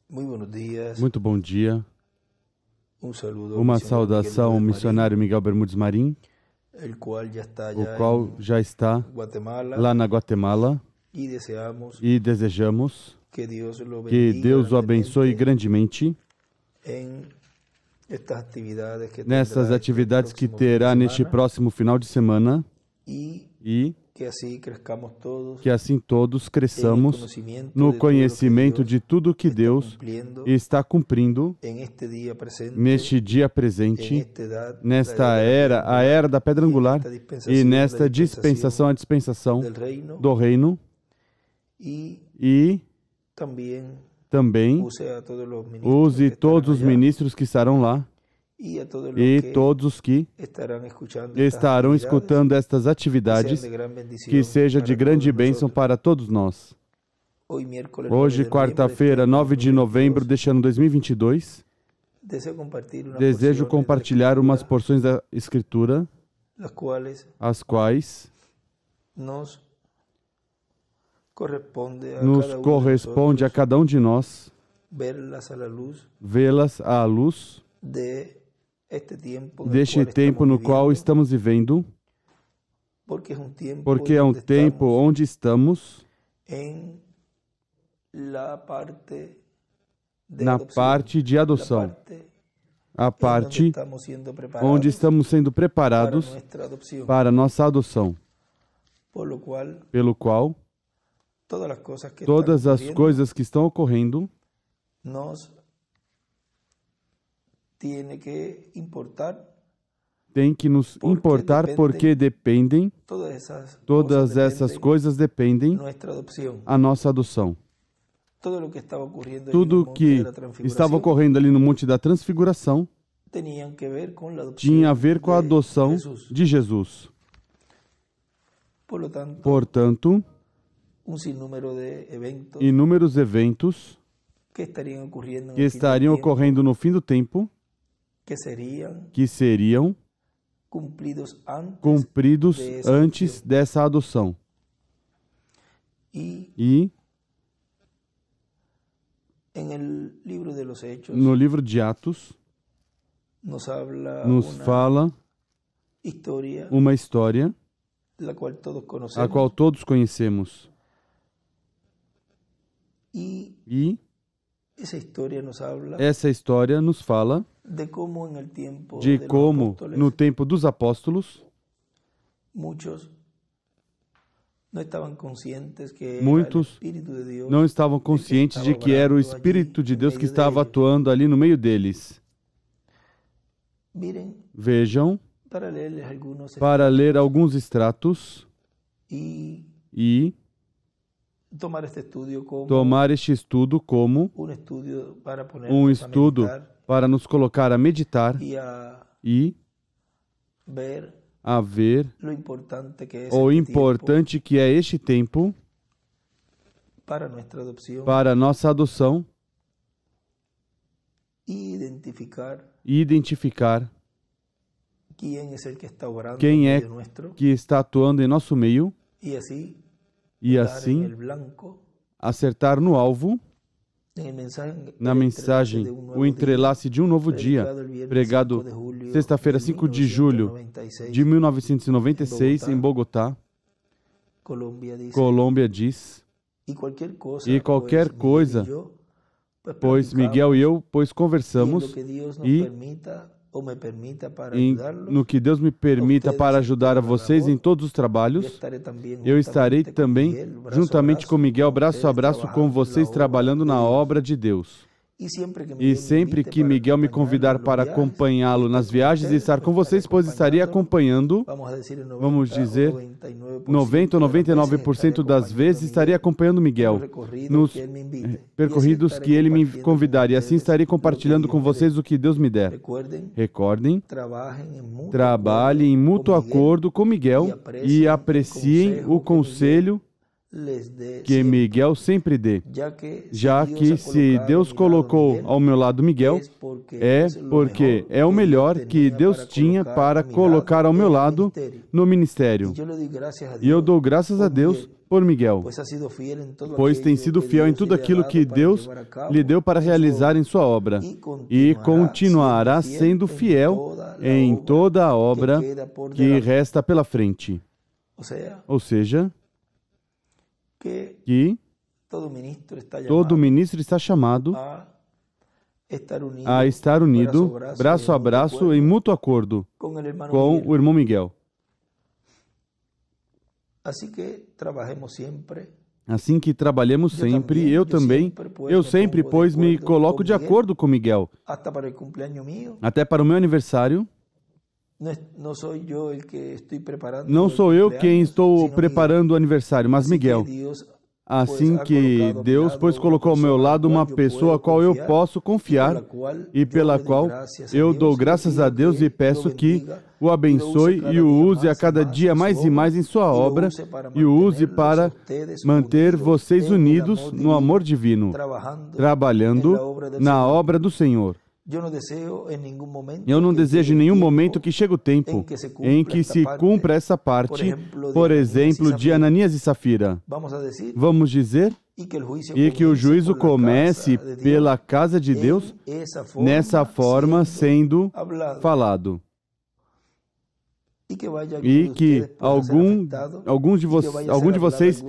Muy buenos días. Muito bom dia. Saludo ao Uma missionário saudação ao Miguel missionário Miguel Bermudes Marim, el cual ya está o allá qual en já está Guatemala lá na Guatemala, y deseamos e desejamos que Dios lo que bendiga Deus o abençoe grandemente grandemente en estas actividades que nessas tendrá atividades que próximo fin de terá neste semana, próximo final de semana, y e que así crezcamos todos que assim todos en el cresçamos conocimiento no de todo lo que conhecimento Dios de tudo que está Deus cumpliendo está cumprindo en este día presente, neste dia en presente, esta edad, nesta la era, a era da pedra y en angular, esta dispensación, e la nesta dispensação, a dispensação del reino, do reino, y e também use a todos los ministros use que todos os estarán allá ministros que estarão lá y a todos los e que todos os que estarán escuchando estarão estas actividades, escutando estas que atividades, sean de gran bendición que seja de para grande todos bênção nosotros. para todos nós. Hoy, miércoles 9 Hoje, de noviembre quarta-feira, 9 de novembro deste ano 2022, deseo compartir unas desejo porciones compartilhar de la umas Escritura, porções da Escritura, las cuales as quais nos corresponde a nos cada uno de corresponde a nosotros cada de nós verlas a la luz vê-las à luz de este tiempo en el deste cual tempo estamos no qual viviendo, estamos vivendo, porque es un tiempo porque é donde tempo estamos onde estamos en la parte de na adopción, parte de la adoção, parte a en donde parte estamos siendo preparados onde estamos sendo para preparados nuestra adopción, para nossa adoção, por lo cual pelo qual todas as coisas que todas estão as ocorrendo coisas que estão ocorrendo nos tiene que importar, têm que nos Porque importar dependem- porque dependem, todas essas dependem coisas dependem nuestra adopción. a nossa adoção. Todo lo que estava ocorrendo Tudo que estava ocorrendo ali no Monte da Transfiguração tinha que ver com a adopção tinha a ver com a de adoção Jesus. de Jesus. Por lo tanto, Portanto, sinnúmero de eventos inúmeros eventos que estariam ocorrendo que estariam ocorrendo no fim do tempo, que seriam que seriam cumpridos cumpridos antes dessa adoção. E E livro de los Hechos no livro de Atos nos habla nos uma fala história uma história la qual todos a conhecemos qual todos conhecemos. e essa história nos habla Essa história nos fala de como en el tiempo de de los como, apóstoles, no tempo dos apóstolos, muchos no estaban conscientes que muitos era el Espíritu de Dios não estavam conscientes de que era o Espírito de Deus que estava atuando ali no meio deles. Miren, Vejam, para leerles algunos para ler alguns extratos y e tomar este estudio como tomar este estudo como un estudio para ponernos um a estudo meditar para nos colocar a meditar y a e ver a ver lo importante que es o este importante que é este tempo tiempo para nuestra adopción para a nossa adoção y identificar e identificar quién es el que está obrando quem en é medio nuestro que está atuando em nosso meio y así e dar assim el blanco acertar no alvo en el mensaje, na el mensagem entrelace de un nuevo o entrelace de um novo dia, predicado el viernes pregado 5 de julio sexta-feira, de 5 de julho 1996, de 1996, em em Bogotá, Colômbia dice, Colômbia, diz, y cualquier cosa, e qualquer pues, coisa, Miguel y yo, pues, pois Miguel e eu, pois platicamos, y en conversamos, lo que Dios nos e permita o me permita para em, ayudarlos, no que Deus me permita para ajudar a vocês em todos os yo trabalhos, estaré también eu estarei juntamente con também, Miguel, brazo a juntamente com brazo, Miguel, braço a ustedes braço, com trabajando en la vocês obra trabalhando de na Dios. obra de Deus. E sempre que E sempre que Miguel me convidar para acompanhá-lo nas viagens e estar com vocês, pois estaria acompanhando, vamos dizer, 90 ou 99% das vezes estaria acompanhando Miguel nos percorridos que ele me convidar. E assim estarei compartilhando com vocês o que Deus me der. Recordem, trabalhem em mútuo acordo com Miguel e apreciem o conselho que Miguel sempre dê, já que se Deus colocou ao meu lado Miguel, é porque é o melhor que Deus tinha para colocar ao meu lado no ministério. E eu dou graças a Deus por Miguel, pois tem sido fiel em tudo aquilo que Deus lhe deu para realizar em sua obra, e continuará sendo fiel em toda a obra que resta pela frente. Ou seja, que todo ministro está chamado a estar unido, braço a braço, em mútuo acordo com o irmão Miguel. Assim que trabalhemos sempre, eu sempre, pois me coloco de acordo com Miguel. Até para o meu aniversário, não sou eu quem estou preparando o aniversário, mas Miguel. Assim que Deus, pois, colocou ao meu lado uma pessoa a qual eu posso confiar e pela qual eu dou graças a Deus e peço que o abençoe e o use a cada dia mais e mais em sua obra e o use para manter vocês unidos no amor divino, trabalhando na obra do Senhor. Eu não desejo em nenhum momento que chegue o tempo em que se cumpra essa parte, por exemplo, de Ananias e Safira. Vamos dizer, e que o juízo comece pela casa de Deus nessa forma sendo falado. E que algum de vocês,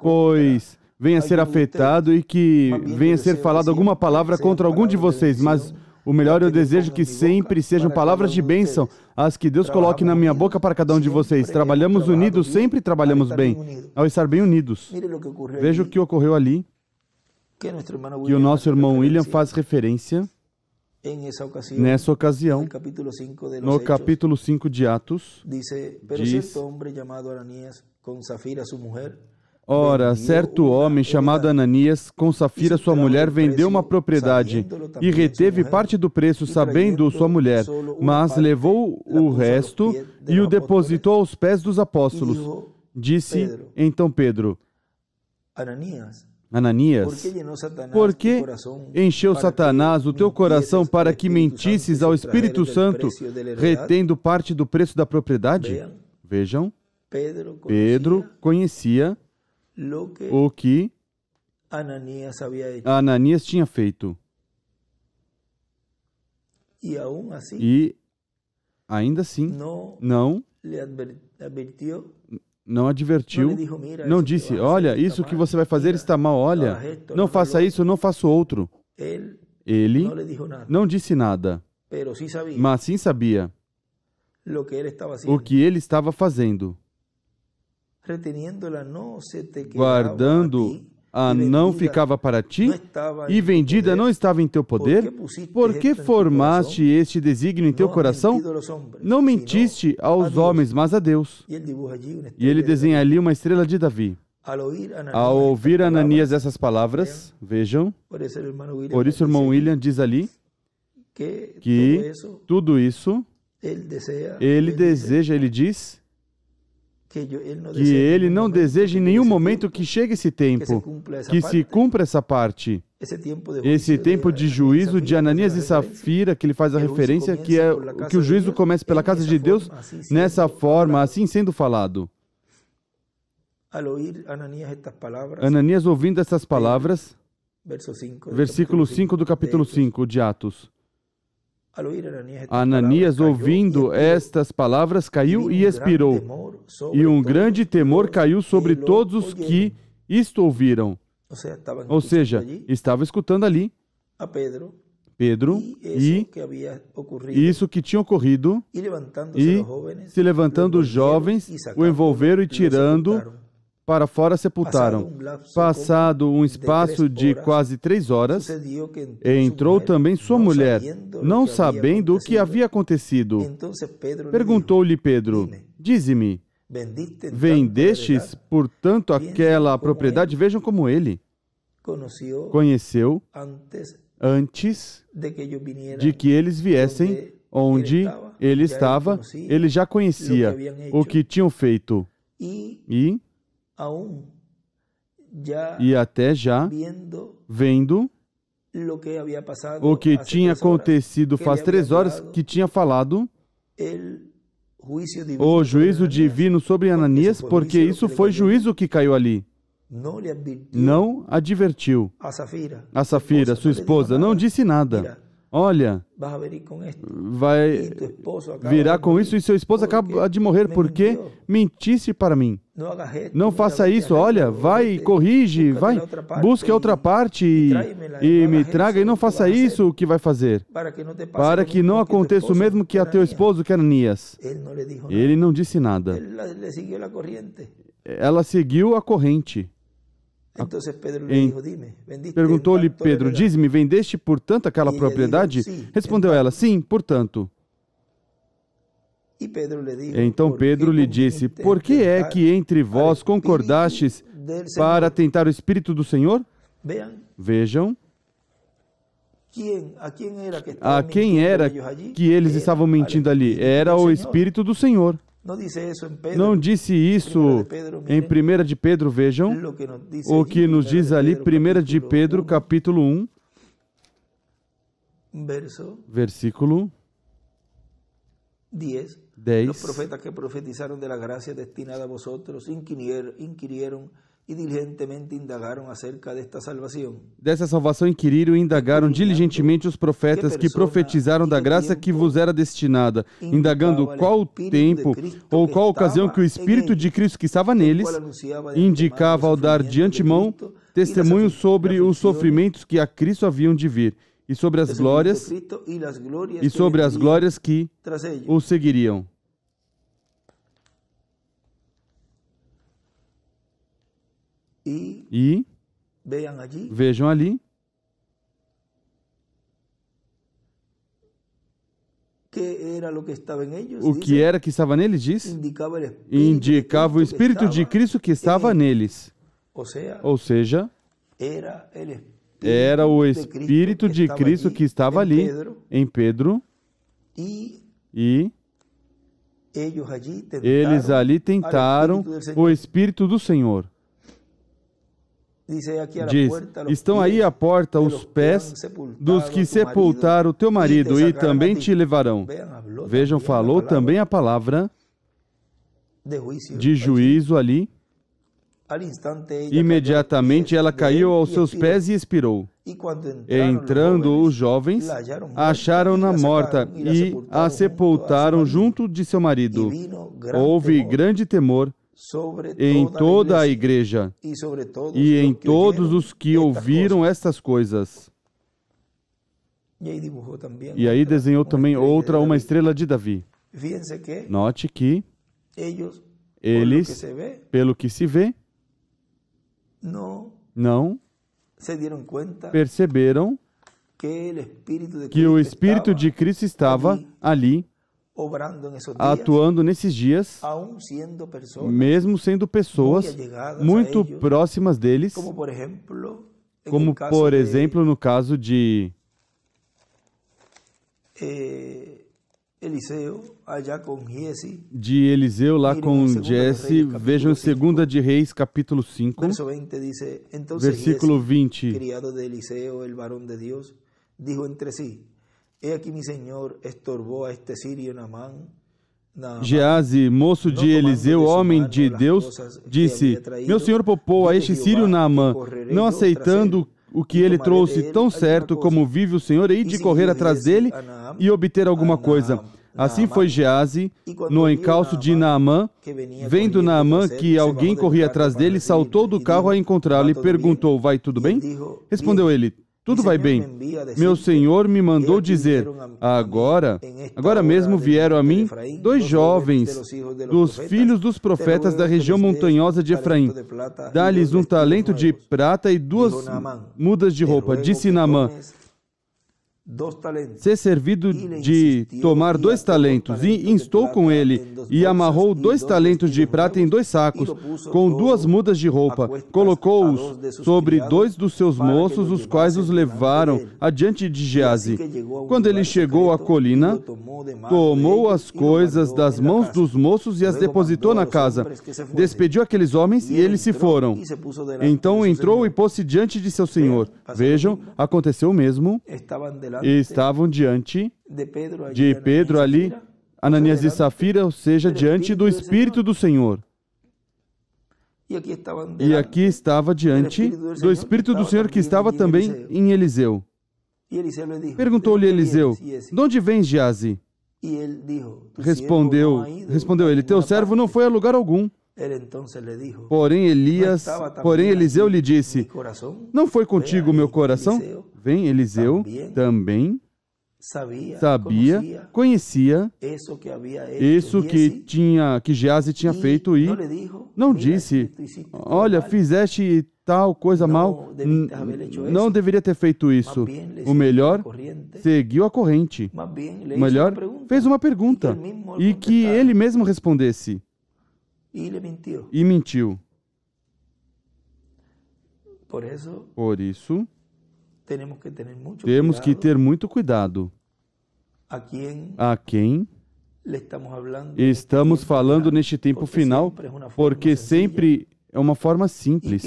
pois, venha a ser afetado e que venha a ser falado alguma palavra contra algum de vocês, mas o melhor eu desejo que sempre sejam palavras de bênção, as que Deus coloque na minha boca para cada um de vocês. Trabalhamos unidos, sempre trabalhamos bem, ao estar bem unidos. Veja o que ocorreu ali, que o nosso irmão William faz referência nessa ocasião, no capítulo 5 de Atos, diz: ora, certo homem chamado Ananias, com Safira sua mulher, vendeu uma propriedade e reteve parte do preço, sabendo sua mulher, mas levou o resto e o depositou aos pés dos apóstolos. Disse então Pedro: Ananias, por que encheu Satanás o teu coração para que mentisses ao Espírito Santo, retendo parte do preço da propriedade? Vejam, Pedro conhecia o que Ananias tinha feito. E ainda assim, não advertiu, não disse: olha, isso que você vai fazer está mal, olha, não faça isso, não faça outro. Ele não disse nada, mas sim sabia o que ele estava fazendo. Guardando-a não ficava para ti, e vendida não estava em teu poder? Por que formaste este desígnio em teu coração? Não mentiste aos homens, mas a Deus. E ele desenha ali uma estrela de Davi. Ao ouvir Ananias essas palavras, vejam, por isso o irmão William diz ali que tudo isso ele deseja, ele diz que ele não deseja em nenhum momento que chegue esse tempo, que se cumpra essa parte, esse tempo de juízo de Ananias e Safira, que ele faz a referência, que é que o juízo comece pela casa de Deus, nessa forma, assim sendo falado. Ananias, ouvindo essas palavras, versículo 5 do capítulo 5 de Atos. Ananias, ouvindo estas palavras, caiu e expirou, e um grande temor caiu sobre todos os que isto ouviram. Ou seja, estava escutando ali Pedro e isso que tinha ocorrido, e se levantando os jovens, o envolveram e tirando para fora sepultaram. Passado um espaço de quase 3 horas, entrou também sua mulher, não sabendo o que havia acontecido. Perguntou-lhe Pedro: dize-me, vendestes, portanto, aquela propriedade? Vejam como ele conheceu antes de que eles viessem onde ele estava, ele já conhecia o que tinham feito. E e até já vendo o que tinha acontecido faz 3 horas, que tinha falado o juízo divino sobre Ananias, porque isso foi juízo que caiu ali. Não advertiu. A Safira, sua esposa, não disse nada. Olha, virá com isso e seu esposo acaba de morrer porque mentisse para mim. Não faça isso, olha, vai, corrige, vai, busque outra parte e me traga, e não faça isso, o que vai fazer? Para que não aconteça o mesmo que a teu esposo, que é Ananias. Ele não disse nada. Ela seguiu a corrente. Perguntou-lhe Pedro, diz-me, vendeste portanto aquela propriedade? Respondeu ela, sim, portanto. Então Pedro lhe disse, por que é que entre vós concordastes para tentar o Espírito do Senhor? Vejam. A quem era que eles estavam mentindo ali? Era o Espírito do Senhor. Não disse isso em 1 de Pedro, vejam o que nos diz ali, 1 de Pedro, capítulo 1, versículo 10. Os profetas que profetizaram da graça destinada a vosotros inquiriram e diligentemente indagaram acerca desta salvação. Dessa salvação inquiriram e indagaram diligentemente os profetas que profetizaram da graça que vos era destinada, indagando qual o tempo ou qual ocasião que o Espírito de Cristo que estava neles indicava ao dar de antemão testemunho sobre os sofrimentos que a Cristo haviam de vir e sobre as glórias que o seguiriam. E vejam ali o que era que estava neles, diz? Indicava o Espírito de Cristo que estava neles. Ou seja, era o Espírito de Cristo que estava ali em Pedro e eles ali tentaram o Espírito do Senhor. Diz, estão aí à porta os pés dos que sepultaram o teu marido e também te levarão. Vejam, falou também a palavra de juízo ali. Imediatamente ela caiu aos seus pés e expirou. Entrando os jovens, acharam-na morta e a sepultaram junto de seu marido. Houve grande temor em toda a igreja e em todos os que ouviram estas coisas. E aí desenhou também uma estrela de Davi. Note que eles, pelo que se vê, não perceberam que o Espírito de Cristo estava ali, atuando nesses dias, mesmo sendo pessoas muito próximas deles, como por exemplo no caso de Eliseu lá com Jesse. Vejam 2 de Reis, capítulo 5, versículo 20. Criado de Eliseu, el varón de Dios, dijo entre sí: He aquí mi senhor estorbou a este sírio Naamán. Geazi, moço de Eliseu, homem de Deus, disse: Meu senhor poupou a este sírio Naamã, não aceitando o que ele trouxe, tão certo como vive o Senhor, hei de correr atrás dele e obter alguma coisa. Assim foi Geazi no encalço de Naamã. Vendo Naamã que alguém corria atrás dele, saltou do carro a encontrá-lo e perguntou: Vai tudo bem? Respondeu ele: Tudo vai bem. Meu senhor me mandou dizer: Agora mesmo vieram a mim 2 jovens dos filhos dos profetas da região montanhosa de Efraim. Dá-lhes um talento de prata e 2 mudas de roupa. Disse Naamã: ser servido de tomar 2 talentos, e instou com ele, e amarrou 2 talentos de prata em 2 sacos, com 2 mudas de roupa, colocou-os sobre 2 dos seus moços, os quais os levaram adiante de Geazi. Quando ele chegou à colina, tomou as coisas das mãos dos moços e as depositou na casa. Despediu aqueles homens e eles se foram. Então entrou e pôs-se diante de seu senhor. Vejam, aconteceu o mesmo. Estavam diante de Pedro ali, Ananias e Safira, ou seja, diante do Espírito do Senhor. E aqui estava diante do Espírito do Senhor que estava também em Eliseu. Perguntou-lhe Eliseu, de onde vens, Geazi? Respondeu ele, teu servo não foi a lugar algum. Porém Eliseu lhe disse, não foi contigo o meu coração? Vem, Eliseu também sabia, conhecia isso que Geazi tinha feito e não disse, olha, fizeste tal coisa mal, não deveria ter feito isso. O melhor, seguiu a corrente. O melhor, fez uma pergunta e que ele mesmo respondesse. E mentiu. Por isso, temos que ter muito cuidado. A quem estamos falando neste tempo final, porque sempre é uma forma simples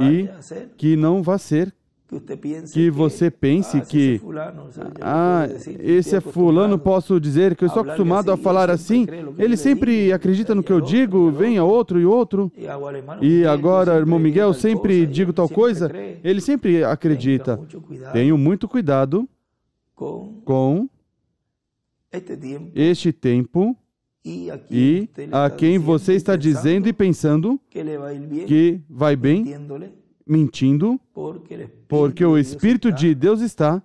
e que não vai ser que você pense que esse é fulano, posso dizer que eu estou acostumado a falar assim, ele sempre acredita no que eu digo, venha outro e outro, e agora, irmão Miguel, sempre digo tal coisa, ele sempre acredita. Tenho muito cuidado com este tempo e a quem você está dizendo e pensando que vai bem, mentindo, porque o Espírito de Deus está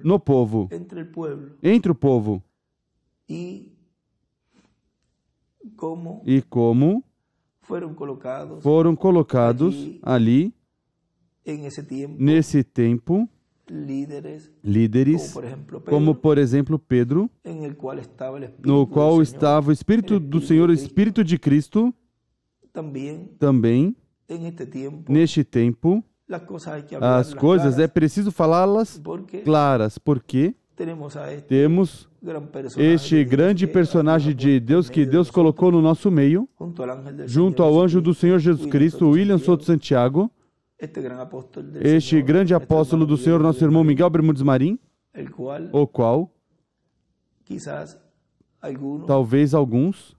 no povo, entre o povo. E como foram colocados ali, nesse tempo, líderes, como por exemplo Pedro, no qual estava o Espírito do Senhor, o Espírito de Cristo, também, neste tempo, as coisas é preciso falá-las claras, porque temos este grande personagem de Deus que Deus colocou no nosso meio, junto ao anjo do Senhor Jesus Cristo, William Souto Santiago, este grande apóstolo do Senhor, nosso irmão Miguel Bermudes Marim, o qual, talvez alguns,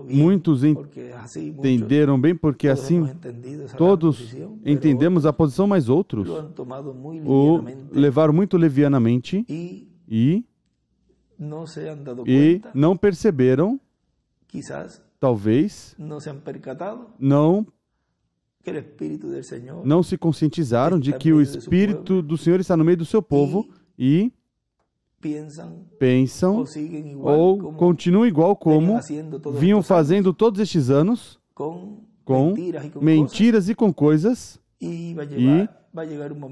muitos entenderam bem, porque assim todos entendemos a posição, mas outros o levaram muito levianamente e não perceberam, talvez não se conscientizaram de que o Espírito do Senhor está no meio do seu povo e pensam ou continuam igual como vinham fazendo todos estes anos, com mentiras e com coisas, e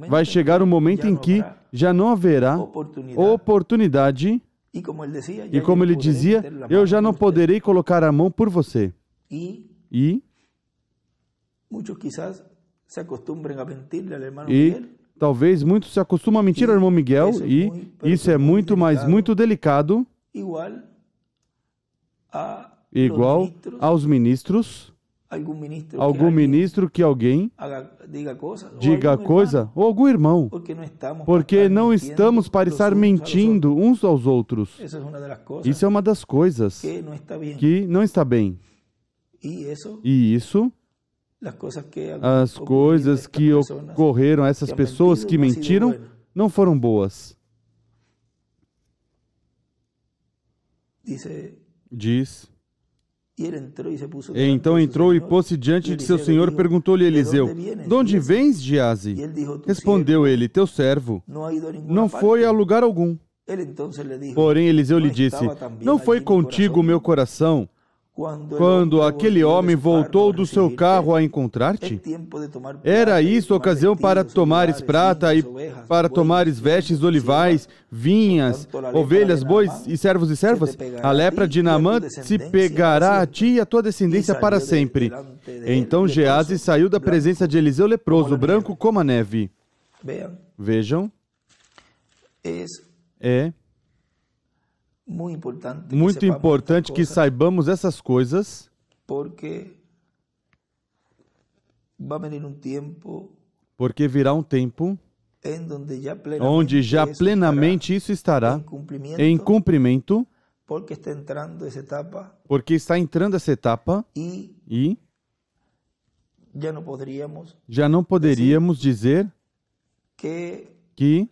vai chegar um momento em que já não haverá oportunidade, e como ele dizia, eu já não poderei colocar a mão por você. E talvez muitos se acostumam a mentir ao irmão Miguel, e isso é muito, mas muito delicado, igual aos ministros, algum ministro que alguém diga coisa, ou algum irmão, porque não estamos para estar mentindo uns aos outros. Isso é uma das coisas que não está bem. E isso, as coisas que ocorreram a essas pessoas que mentiram não foram boas. Diz. Então entrou e pôs-se diante de seu senhor, perguntou-lhe Eliseu, de onde vens, Geazi? Respondeu ele, teu servo não foi a lugar algum. Porém Eliseu lhe disse, não foi contigo o meu coração quando aquele homem voltou do seu carro a encontrar-te? Era isso a ocasião para tomares prata e para tomares vestes olivais, vinhas, ovelhas, bois e servos e servas? A lepra de Naamã se pegará a ti e a tua descendência para sempre. Então Geazi saiu da presença de Eliseu leproso, branco como a neve. Vejam, é muito importante que saibamos essas coisas, porque virá um tempo onde já plenamente isso estará em cumprimento, porque está entrando essa etapa e já não poderíamos dizer que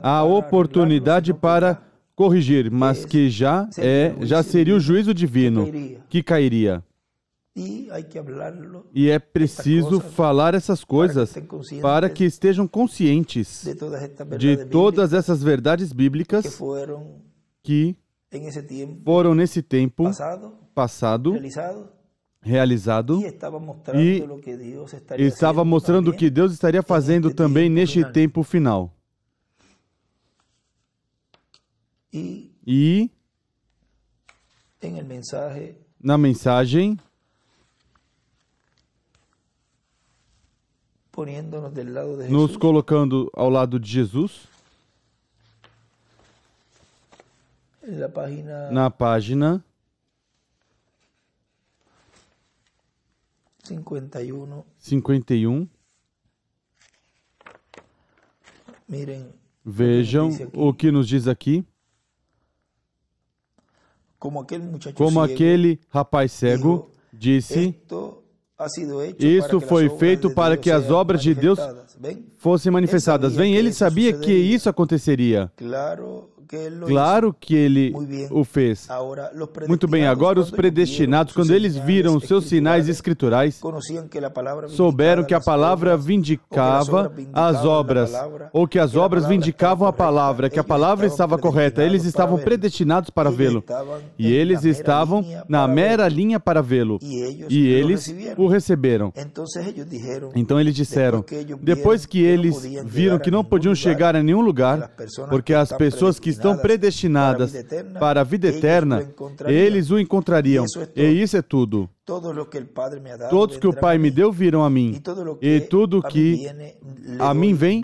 há oportunidade para corrigir, mas que já seria o juízo divino que cairia. E é preciso falar essas coisas para que estejam conscientes de todas essas verdades bíblicas que foram nesse tempo passado, realizado, e estava mostrando o que Deus estaria fazendo também neste tempo final. E na mensagem, nos colocando ao lado de Jesus, na página 51, vejam o que nos diz aqui. Como aquele rapaz cego disse, isso foi feito para que as obras de Deus fossem manifestadas. Bem, ele sabia que isso aconteceria. Claro que ele o fez. Muito bem, agora os predestinados, quando eles viram os seus sinais escriturais, souberam que a palavra vindicava as obras, ou que as obras vindicavam a palavra, que a palavra estava correta. Eles estavam predestinados para vê-lo. E eles estavam na mera linha para vê-lo. E eles o receberam. Então eles disseram, depois que eles viram que não podiam chegar a nenhum lugar, porque as pessoas que estão predestinadas para a vida eterna, eles o encontrariam. E isso é tudo. Todos que o Pai me deu viram a mim, e tudo que a mim vem,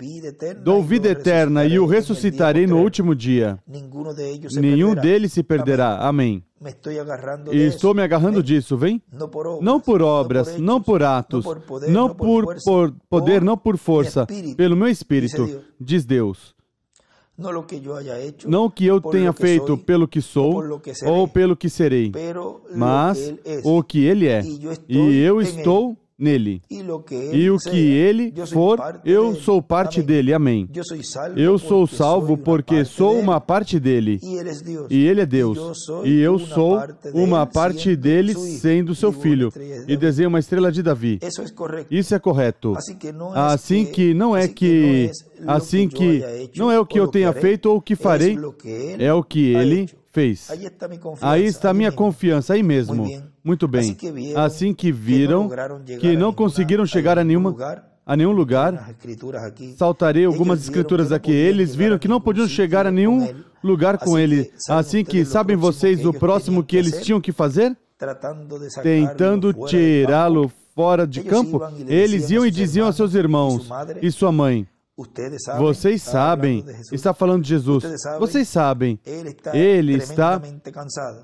dou vida eterna e o ressuscitarei no último dia. Nenhum deles se perderá. Amém. E estou me agarrando disso, vem? Não por obras, não por atos, não por poder, não por força, pelo meu Espírito, diz Deus. Não o que eu tenha feito pelo que sou ou pelo que serei, mas o que Ele é, e eu estou nele. E o que Ele for, eu sou parte dele. Amém. Eu sou salvo porque sou uma parte dele. E Ele é Deus. E eu sou uma parte dele sendo seu filho. E desenho uma estrela de Davi. Isso é correto. Assim que não é o que eu tenha feito ou o que farei, é o que Ele fez. Aí está a minha confiança, aí mesmo. Muito bem. Assim que viram que não conseguiram chegar a nenhum lugar, saltarei algumas escrituras aqui. Eles viram que não podiam chegar a nenhum lugar com ele. Assim que, sabem vocês o próximo que eles tinham que fazer? Tentando tirá-lo fora de campo, eles iam e diziam a seus irmãos e sua mãe, vocês sabem, está falando de Jesus, vocês sabem, ele está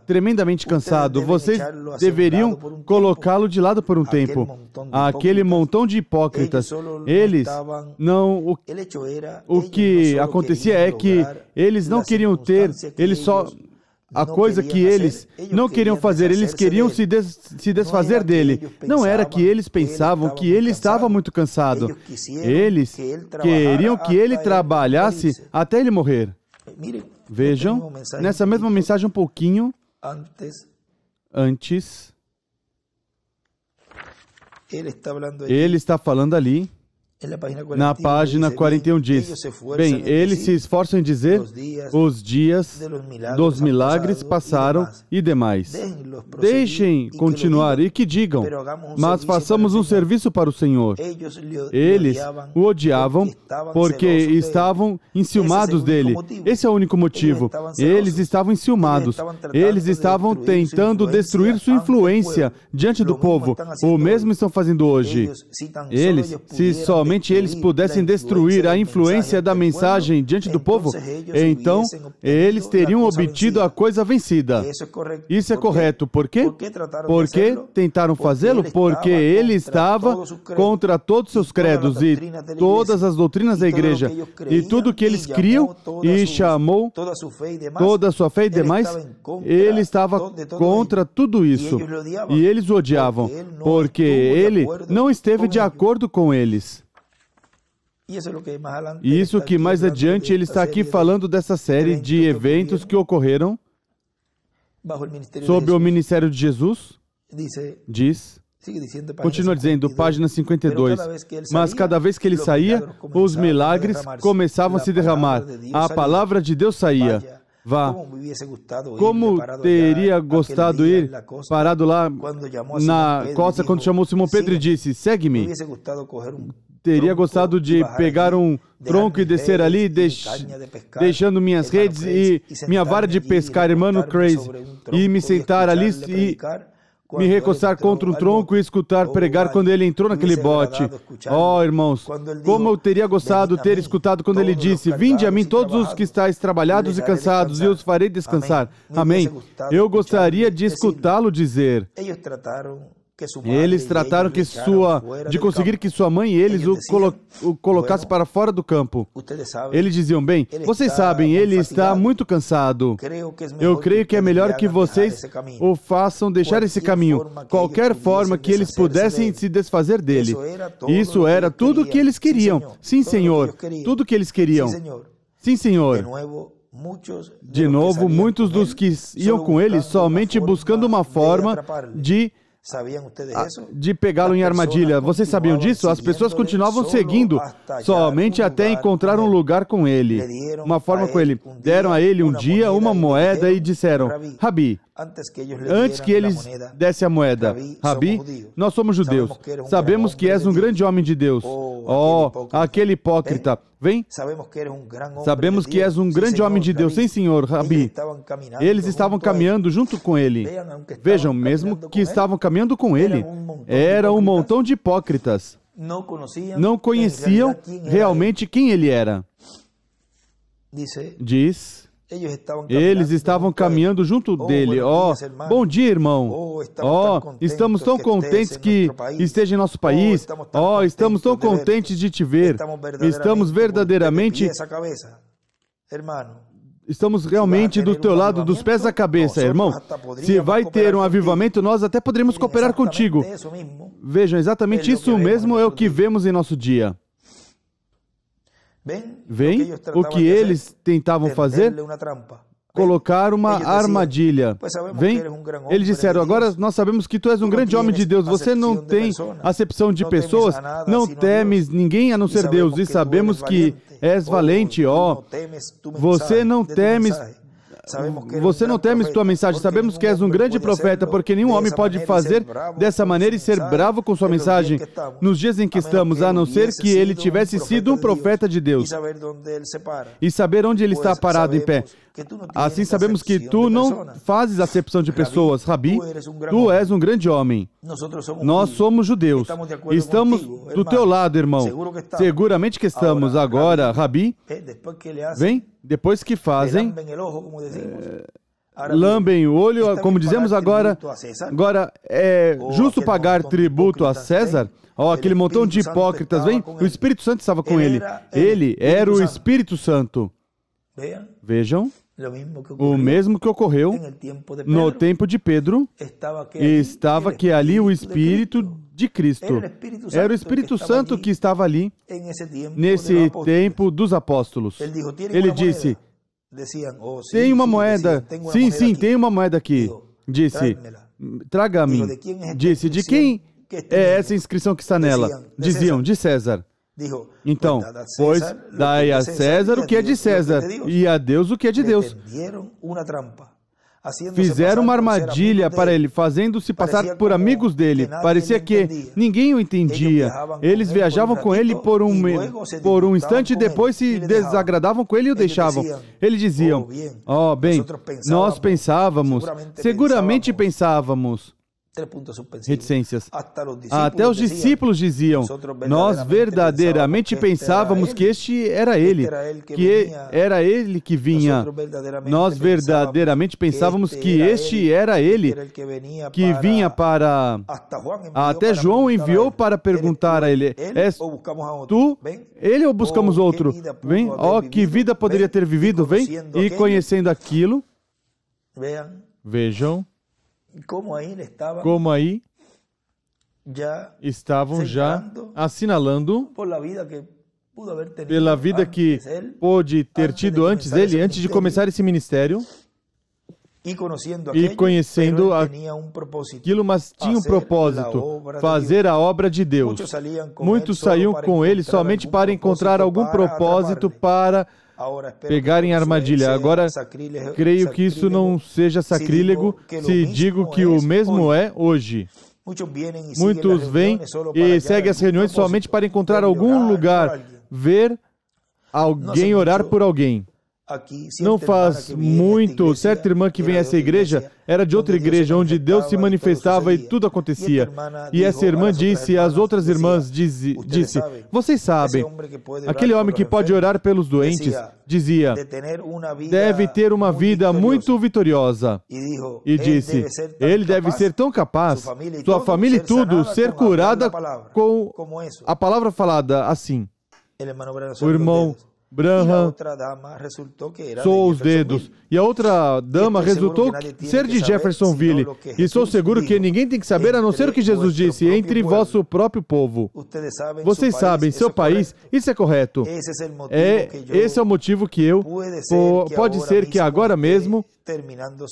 tremendamente cansado, vocês deveriam colocá-lo de lado por um tempo. Aquele montão de hipócritas, eles não, o que acontecia é que eles não queriam ter, eles só... A coisa que eles não queriam fazer, eles queriam se desfazer dele. Não era que eles pensavam que ele estava muito cansado. Eles queriam que ele trabalhasse até ele morrer. Vejam, nessa mesma mensagem um pouquinho antes, ele está falando ali Na página 41 diz, bem, eles se esforçam em dizer, os dias dos milagres passaram e demais. Deixem continuar e que digam, mas façamos um serviço para o Senhor. Eles o odiavam porque estavam enciumados dele. Esse é o único motivo. Eles estavam enciumados. Eles estavam tentando destruir sua influência diante do povo. O mesmo estão fazendo hoje. Eles, se somente eles pudessem destruir a influência da mensagem diante do povo, então eles teriam obtido a coisa vencida. Isso é correto. Por quê? Porque tentaram fazê-lo? Porque ele estava contra todos os seus credos e todas as doutrinas da igreja e tudo que eles criam e chamou toda a sua fé e demais, ele estava contra tudo isso. E eles o odiavam, porque ele não esteve de acordo com eles. E isso que mais adiante ele está aqui falando dessa série de eventos que ocorreram sob o ministério de Jesus, diz, continua dizendo, página 52, mas cada vez que ele saía, os milagres começavam a se derramar, a palavra de Deus saía. Vá. Como teria gostado ir parado lá na costa quando chamou Simão Pedro e disse, segue-me. Teria gostado de pegar um tronco e descer ali, deixando minhas redes e minha vara de pescar, irmão Crazy, e me sentar ali e me recostar contra um tronco e escutar pregar quando ele entrou naquele bote. Oh, irmãos, como eu teria gostado de ter escutado quando ele disse, vinde a mim todos os que estáis trabalhados e cansados, e eu os farei descansar. Amém. Eu gostaria de escutá-lo dizer. Eles trataram de conseguir que sua mãe e eles o colocassem para fora do campo. Eles diziam, bem, vocês sabem, ele está muito cansado. Eu creio que é melhor que vocês o façam deixar esse caminho, qualquer forma que eles pudessem se desfazer dele. Isso era tudo o que eles queriam. Sim, Senhor, tudo o que eles queriam. Sim, Senhor. De novo, muitos dos que iam com ele somente buscando uma forma de pegá-lo em armadilha. Vocês sabiam disso? As pessoas continuavam seguindo, somente até encontrar um lugar com ele, uma forma com ele. Deram a ele um dia uma moeda e disseram, Rabi, antes que eles dessem a moeda, Rabi, nós somos judeus, sabemos que és um grande homem de Deus. Oh, aquele hipócrita. Vem? Sabemos que és um grande homem de Deus. Sim, Senhor, Rabi. Eles estavam caminhando junto com ele. Vejam, mesmo que estavam caminhando com ele, era um montão de hipócritas. Não conheciam realmente quem ele era. Diz, eles estavam caminhando junto dele. Oh, bom dia, irmão. Oh, estamos tão contentes que esteja em nosso país. Oh, estamos tão contentes de te ver. Estamos verdadeiramente... Estamos realmente do teu lado, dos pés à cabeça, irmão. Se vai ter um avivamento, nós até poderemos cooperar contigo. Vejam, exatamente isso mesmo é o que vemos em nosso dia. Vem o que eles tentavam fazer? Colocar uma armadilha. Vem? Eles disseram, agora nós sabemos que tu és um grande homem de Deus. Você não tem acepção de pessoas, não temes ninguém a não ser Deus. E sabemos que és valente, ó. Você não temes tua mensagem. Sabemos que és um grande profeta, porque nenhum homem pode fazer dessa maneira e ser bravo com sua mensagem nos dias em que estamos, a não ser que ele tivesse sido um profeta de Deus e saber onde ele está parado em pé. Assim sabemos que tu não fazes acepção de pessoas, Rabi. Tu és um grande homem. Nós somos judeus. Estamos do teu lado, irmão. Seguramente que estamos. Agora, Rabi, vem, depois que fazem, lambem o olho, como dizemos agora é justo pagar tributo a César. Ó, aquele montão de hipócritas, vem, o Espírito Santo estava com ele. Ele era o Espírito Santo. Vejam, o mesmo que ocorreu no tempo de Pedro, estava que ali o Espírito de Cristo. Era o Espírito Santo que estava ali nesse tempo dos apóstolos. Ele disse, tem uma moeda. Sim, tem uma moeda aqui. Disse, traga a mim. Disse, de quem é essa inscrição que está nela? Diziam, de César. Então, pois dai a César o que é de César e a Deus o que é de Deus. Fizeram uma armadilha para ele, fazendo-se passar por amigos dele. Parecia que ninguém o entendia. Eles viajavam com ele por um instante e depois se desagradavam com ele e o deixavam. Eles diziam, bem, nós pensávamos, seguramente pensávamos. Reticências. Até os discípulos diziam, nós verdadeiramente pensávamos que este era ele, que era ele que vinha. Nós verdadeiramente pensávamos que este era ele que vinha para... Até João enviou para perguntar a ele, és tu ele ou buscamos outro? Vem, que vida poderia ter vivido? Vem, e conhecendo aquilo, vejam, como aí estavam já assinalando pela vida que pôde ter tido antes dele, antes de começar esse ministério, e conhecendo aquilo, mas tinha um propósito, fazer a obra de Deus. Muitos saíam com ele somente para encontrar algum propósito para pegarem armadilha. Agora, creio que isso não seja sacrílego se digo que o mesmo é hoje. Muitos vêm e seguem as reuniões somente para encontrar algum lugar, ver alguém orar por alguém. Não faz muito, certa irmã que vem a essa igreja, era de outra igreja, onde Deus se manifestava e tudo acontecia. E essa irmã disse, as outras irmãs disse, vocês sabem, aquele homem que pode orar pelos doentes, dizia, deve ter uma vida muito vitoriosa. E disse, ele deve ser tão capaz, sua família e tudo, ser curada com a palavra falada assim. O irmão Branham soou os dedos. E a outra dama resultou ser de Jeffersonville. E sou seguro que ninguém tem que saber a não ser o que Jesus disse, entre vosso próprio povo. Vocês sabem, seu país, isso é correto. Esse é o motivo que pode ser que agora mesmo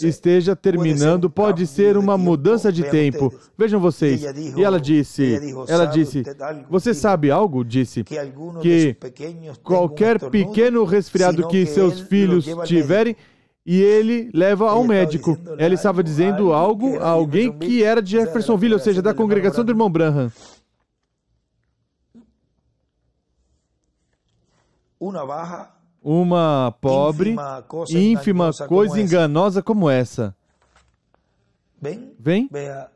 esteja terminando, pode ser uma mudança de tempo. Vejam vocês. E ela disse, você sabe algo? Disse, que qualquer pequeno resfriado que seus filhos tiverem, e ele leva ao médico. Ela estava dizendo algo a alguém que era de Jeffersonville, ou seja, da congregação do irmão Branham. Uma pobre, ínfima coisa enganosa como essa.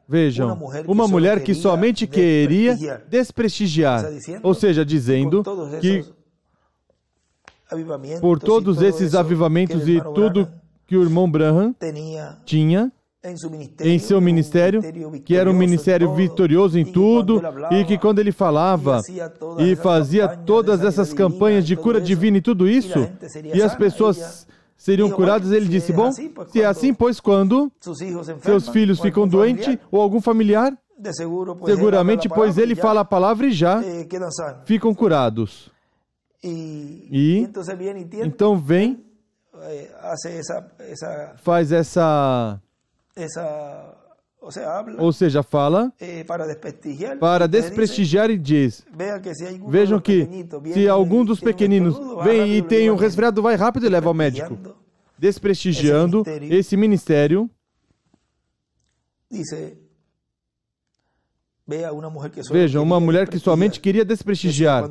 Vejam, uma mulher que somente queria desprestigiar, ou seja, dizendo que por todos esses avivamentos e tudo que o irmão Branham tinha em seu ministério, que era um ministério vitorioso em tudo, e que quando ele falava e fazia todas essas campanhas de cura divina e tudo isso, e as pessoas seriam curadas, ele disse, bom, se é assim, pois quando seus filhos ficam doentes ou algum familiar, seguramente, pois ele fala a palavra e já ficam curados. E então vem, faz essa, ou seja, fala para desprestigiar e diz, vejam que se algum dos pequeninos vem e tem um resfriado, vai rápido e leva ao médico, desprestigiando esse ministério. Vejam, uma mulher que somente queria desprestigiar.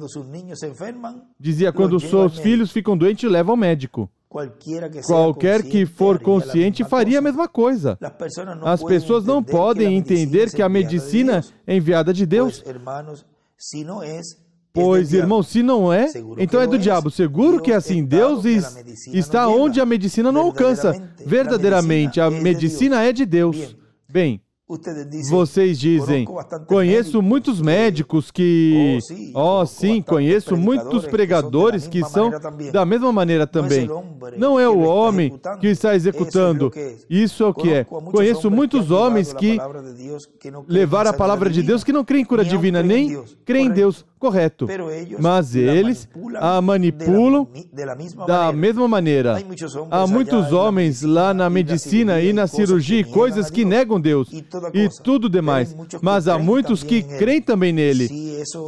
Dizia, quando seus filhos ficam doentes, leva ao médico. Qualquer que for consciente faria a mesma coisa. As pessoas não podem entender que a medicina é enviada de Deus. Pois, irmão, se não é, então é do diabo. Seguro que é assim. Deus está onde a medicina não alcança. Verdadeiramente, a medicina é de Deus. Bem, vocês dizem, conheço muitos médicos que... sim, conheço muitos pregadores que são da mesma maneira também. Não é o homem que está executando. Isso é o que é. Conheço muitos homens que levaram a palavra de Deus que não creem em cura divina, nem creem em Deus. correto. Mas eles a manipulam da mesma maneira. Há muitos homens lá na medicina e na cirurgia e coisas que negam Deus e tudo demais. Mas há muitos que creem também nele.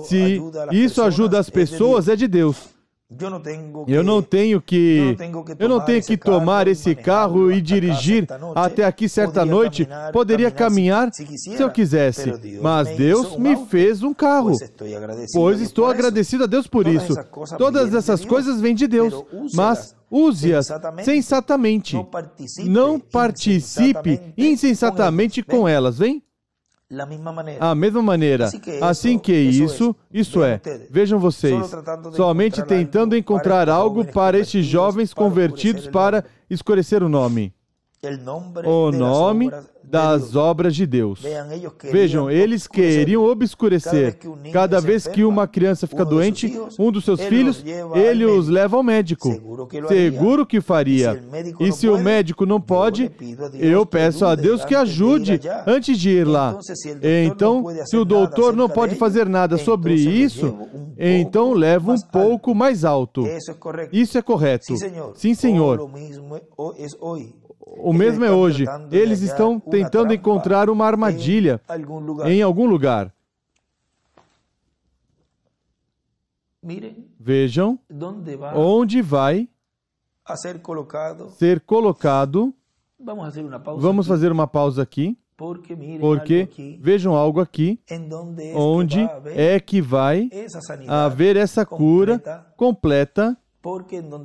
Se isso ajuda as pessoas, é de Deus. Eu não tenho que tomar esse carro e dirigir até aqui certa noite. Poderia caminhar se eu quisesse, mas Deus me fez um carro, pois estou agradecido a Deus por isso. Todas essas coisas vêm de Deus, mas use-as sensatamente. Não participe insensatamente com elas, vem? A mesma maneira. Assim que isso é, vejam vocês, somente tentando encontrar algo para estes jovens convertidos para escurecer o nome das obras de Deus. Vejam, eles queriam obscurecer. Cada vez que uma criança fica doente, um dos seus filhos, ele os leva ao médico. Seguro que faria. E se o médico não pode, eu peço a Deus que ajude antes de ir lá. Então, se o doutor não pode fazer nada sobre isso, então leva um pouco mais alto. Isso é correto. Sim, Senhor. O mesmo é hoje. Eles estão tentando encontrar uma armadilha em algum lugar. Vejam onde vai ser colocado. Vamos fazer uma pausa aqui, porque vejam algo aqui, onde é que vai haver essa cura completa,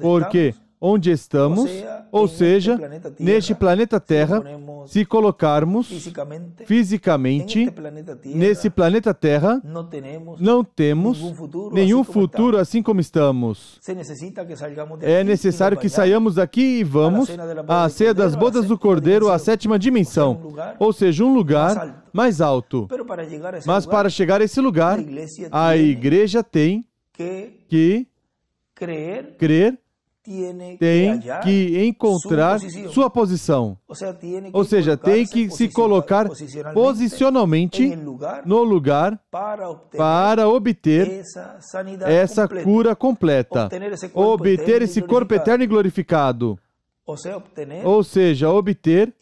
porque onde estamos, ou seja, neste planeta Terra, se colocarmos fisicamente nesse planeta Terra, não temos nenhum futuro assim como estamos. É necessário que saiamos daqui e vamos à ceia das bodas do Cordeiro, à 7ª dimensão, ou seja, um lugar mais alto. Mas para chegar a esse lugar, a igreja tem que crer, tem que encontrar sua posição. Ou seja, tem que se colocar posicionalmente no lugar para obter essa cura completa, obter esse corpo eterno e glorificado. Ou seja, obter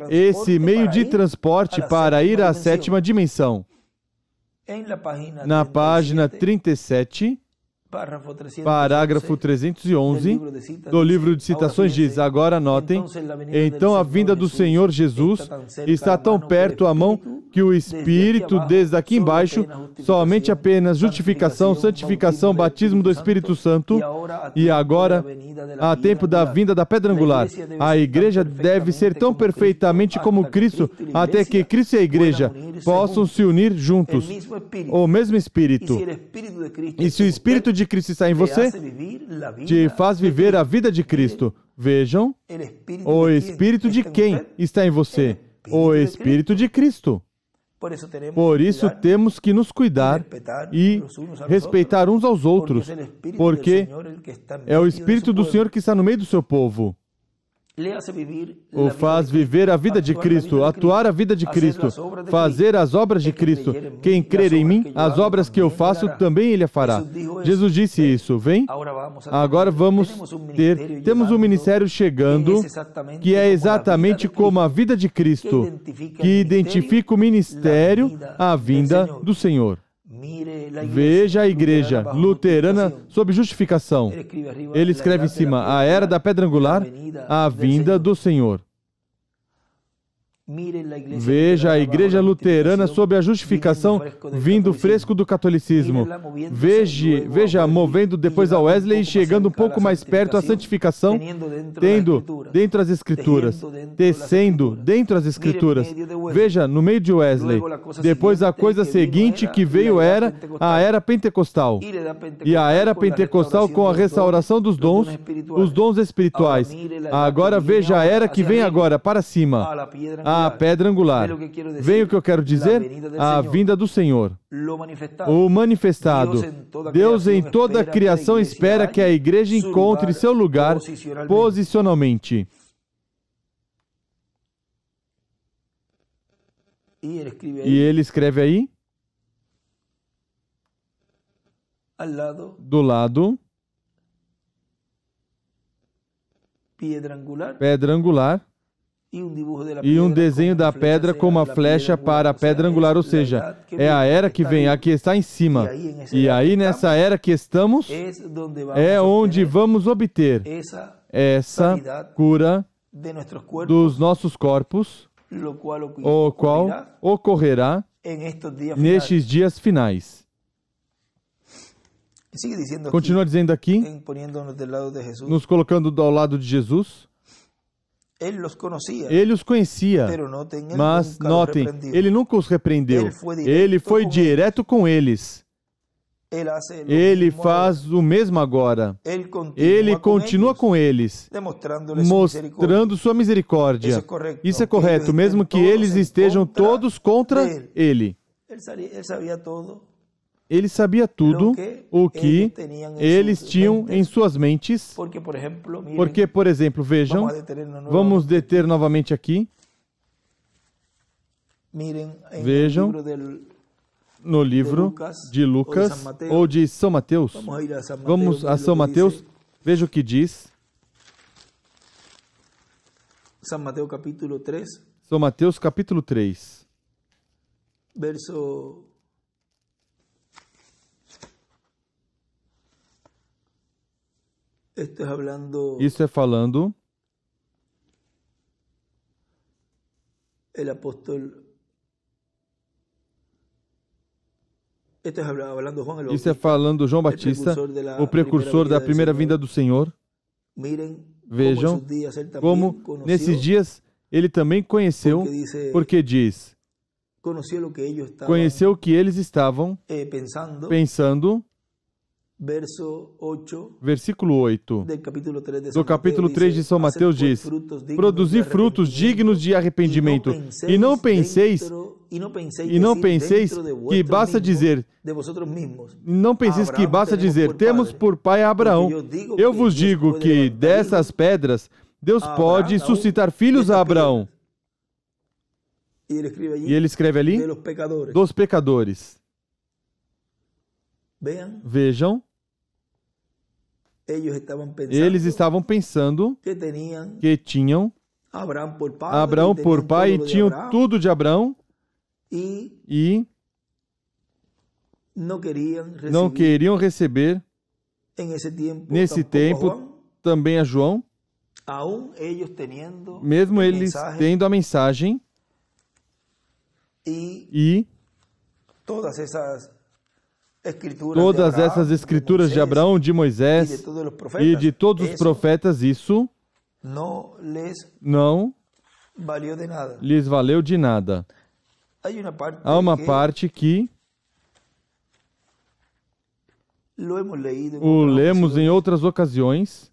esse meio de transporte para ir à 7ª dimensão. Na página 37, parágrafo 311 do livro de citações diz, agora notem, então a vinda do Senhor Jesus está tão perto à mão que o Espírito, desde aqui embaixo, somente apenas justificação, santificação, batismo do Espírito Santo, e agora, há tempo da vinda da pedra angular. A igreja deve ser tão perfeitamente como Cristo, até que Cristo e a igreja possam se unir juntos, o mesmo Espírito. E se o Espírito de Cristo está em você, te faz viver a vida de Cristo. Vejam, o Espírito de quem está em você? O Espírito de Cristo. Por isso temos que nos cuidar e respeitar uns aos outros, porque é o Espírito do Senhor que está no meio do seu povo. O faz viver a vida de Cristo, atuar a vida de Cristo, fazer as obras de Cristo. Quem crer em mim, as obras que eu faço, também ele a fará. Jesus disse isso, vem? Agora temos um ministério chegando, que é exatamente como a vida de Cristo, que identifica o ministério, a vinda do Senhor. Veja a igreja luterana sob justificação. Ele escreve em cima, a era da pedra angular, a vinda do Senhor. Veja a igreja luterana sob a justificação vindo fresco do catolicismo. Veja movendo depois a Wesley e chegando um pouco mais perto à santificação, tendo dentro as Escrituras, tecendo dentro as Escrituras. Veja, no meio de Wesley. Depois a coisa seguinte que veio era a era pentecostal. E a era pentecostal com a restauração dos dons, os dons espirituais. Agora veja a era que vem agora, para cima. A pedra angular. Vem o que eu quero dizer? A vinda do Senhor. O manifestado. Deus em toda a criação espera que a igreja encontre seu lugar posicionalmente. E ele escreve aí, do lado, pedra angular, e um desenho da pedra com uma flecha para a pedra angular, ou seja, é a era que vem, a que está em cima. E aí, nessa era que estamos, é onde vamos obter essa cura dos nossos corpos, o qual ocorrerá nestes dias finais. Continua dizendo aqui, nos colocando ao lado de Jesus. Ele os conhecia, mas notem, ele nunca os repreendeu. Ele foi direto com eles. Ele faz o mesmo agora. Ele continua com eles, mostrando sua misericórdia. Isso é correto, mesmo que eles estejam todos contra ele. Ele sabia tudo o que eles tinham em suas mentes. Porque, por exemplo, vejam, vamos deter novamente aqui. Vejam no livro de Lucas ou de São Mateus. Vamos a São Mateus, veja o que diz. São Mateus capítulo 3. São Mateus capítulo 3. Verso... Isso é falando el apóstol. Isso é falando João Batista, o precursor da primeira vinda do Senhor. Vejam como nesses dias ele também conheceu, porque diz, conheceu o que eles estavam pensando. Versículo 8 do capítulo 3 de São Mateus diz: produzir frutos dignos de arrependimento, e não penseis que basta dizer, temos por pai Abraão. Eu vos digo que dessas pedras Deus pode suscitar filhos a Abraão. E ele escreve ali, dos pecadores. Vejam, eles estavam pensando que tinham Abraão por pai e tinham tudo de Abraão e não queriam receber nesse tempo também a João, mesmo eles tendo a mensagem e todas essas escrituras de Abraão, de Moisés e de todos os profetas, isso não lhes valeu de nada. Há uma parte que o lemos em outras ocasiões.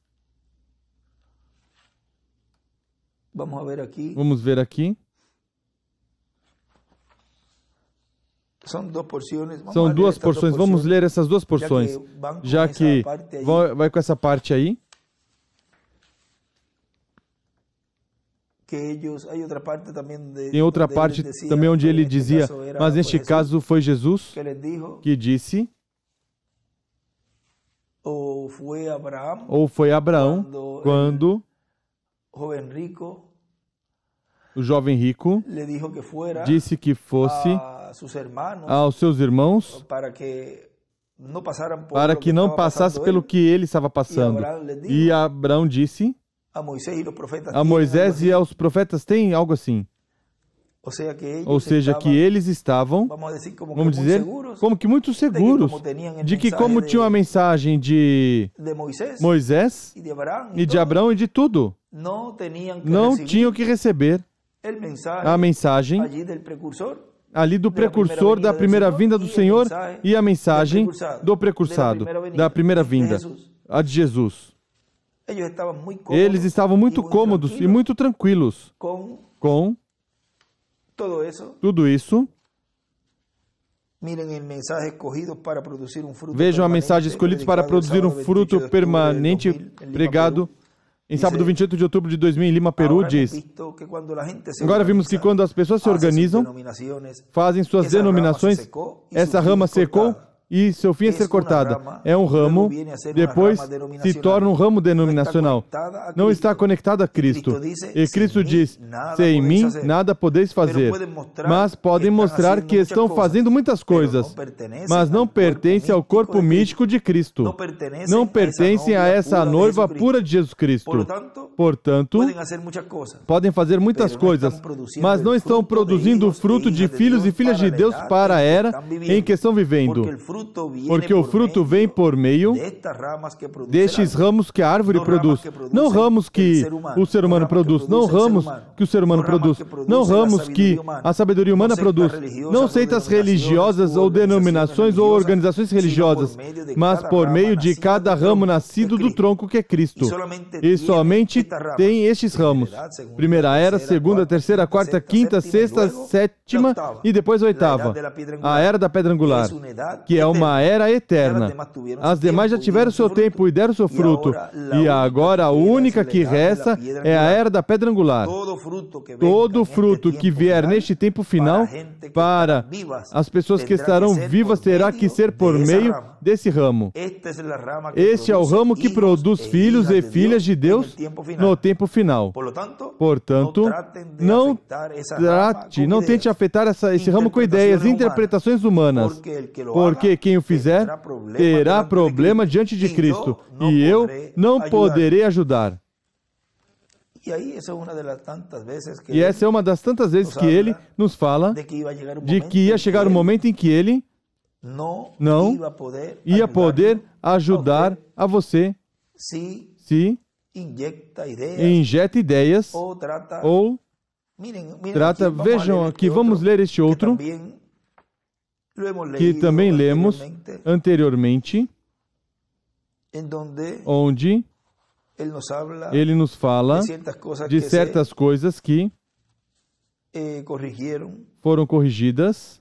Vamos ver aqui. São duas porções. Vamos ler essas duas porções, já que vai com essa parte aí. Tem outra parte também onde ele dizia, mas neste caso foi Jesus que disse, ou foi Abraão, quando o jovem rico disse que fosse aos seus irmãos para que não passasse pelo que ele estava passando. E Abraão disse a Moisés e aos profetas, tem algo assim. Ou seja, que eles estavam, vamos dizer, como que muito seguros de que como tinham a mensagem de Moisés e de Abraão e de tudo, não tinham que receber a mensagem ali do precursor da primeira vinda do Senhor e a mensagem do precursado da primeira vinda, a de Jesus. Eles estavam muito cômodos e muito tranquilos com tudo isso. Vejam a mensagem escolhida para produzir um fruto permanente, pregado em sábado 28 de outubro de 2000 em Lima, Peru, diz. Agora vimos que quando as pessoas se organizam, fazem suas denominações, essa rama secou e seu fim é ser cortada. É um ramo, depois se torna um ramo denominacional. Não está conectado a Cristo. E Cristo diz, sem mim nada podeis fazer. Mas podem mostrar que estão fazendo muitas coisas, mas não pertencem ao corpo místico de Cristo. Não pertencem a essa noiva pura de Jesus Cristo. Portanto, podem fazer muitas coisas, mas não estão produzindo o fruto de filhos e filhas de Deus para a era em que estão vivendo. Porque o fruto vem por meio destes ramos que a árvore produz. Não ramos que o ser humano produz. Não ramos que o ser humano produz. Não ramos que a sabedoria humana produz. Não seitas religiosas ou denominações ou organizações religiosas, mas por meio de cada ramo nascido do tronco que é Cristo. E somente tem estes ramos. Primeira era, segunda, terceira, quarta, quinta, sexta, sétima e depois oitava. A era da pedra angular, que é uma era eterna. As demais já tiveram seu tempo e deram seu fruto. E agora a única que resta é a era da pedra angular. Todo fruto que vier neste tempo final, para as pessoas que estarão vivas, terá que ser por meio desse ramo. Este é o ramo que produz filhos e filhas de Deus no tempo final. Portanto, não tente afetar esse ramo com ideias e interpretações humanas, porque quem o fizer terá problema diante de Cristo, e eu não poderei ajudar. E essa é uma das tantas vezes que ele nos fala de que ia chegar um momento em que ele não ia poder ajudar a você se injeta ideias ou trata... Vejam aqui, vamos ler este outro, que também lemos anteriormente, onde ele nos fala de certas coisas que foram corrigidas.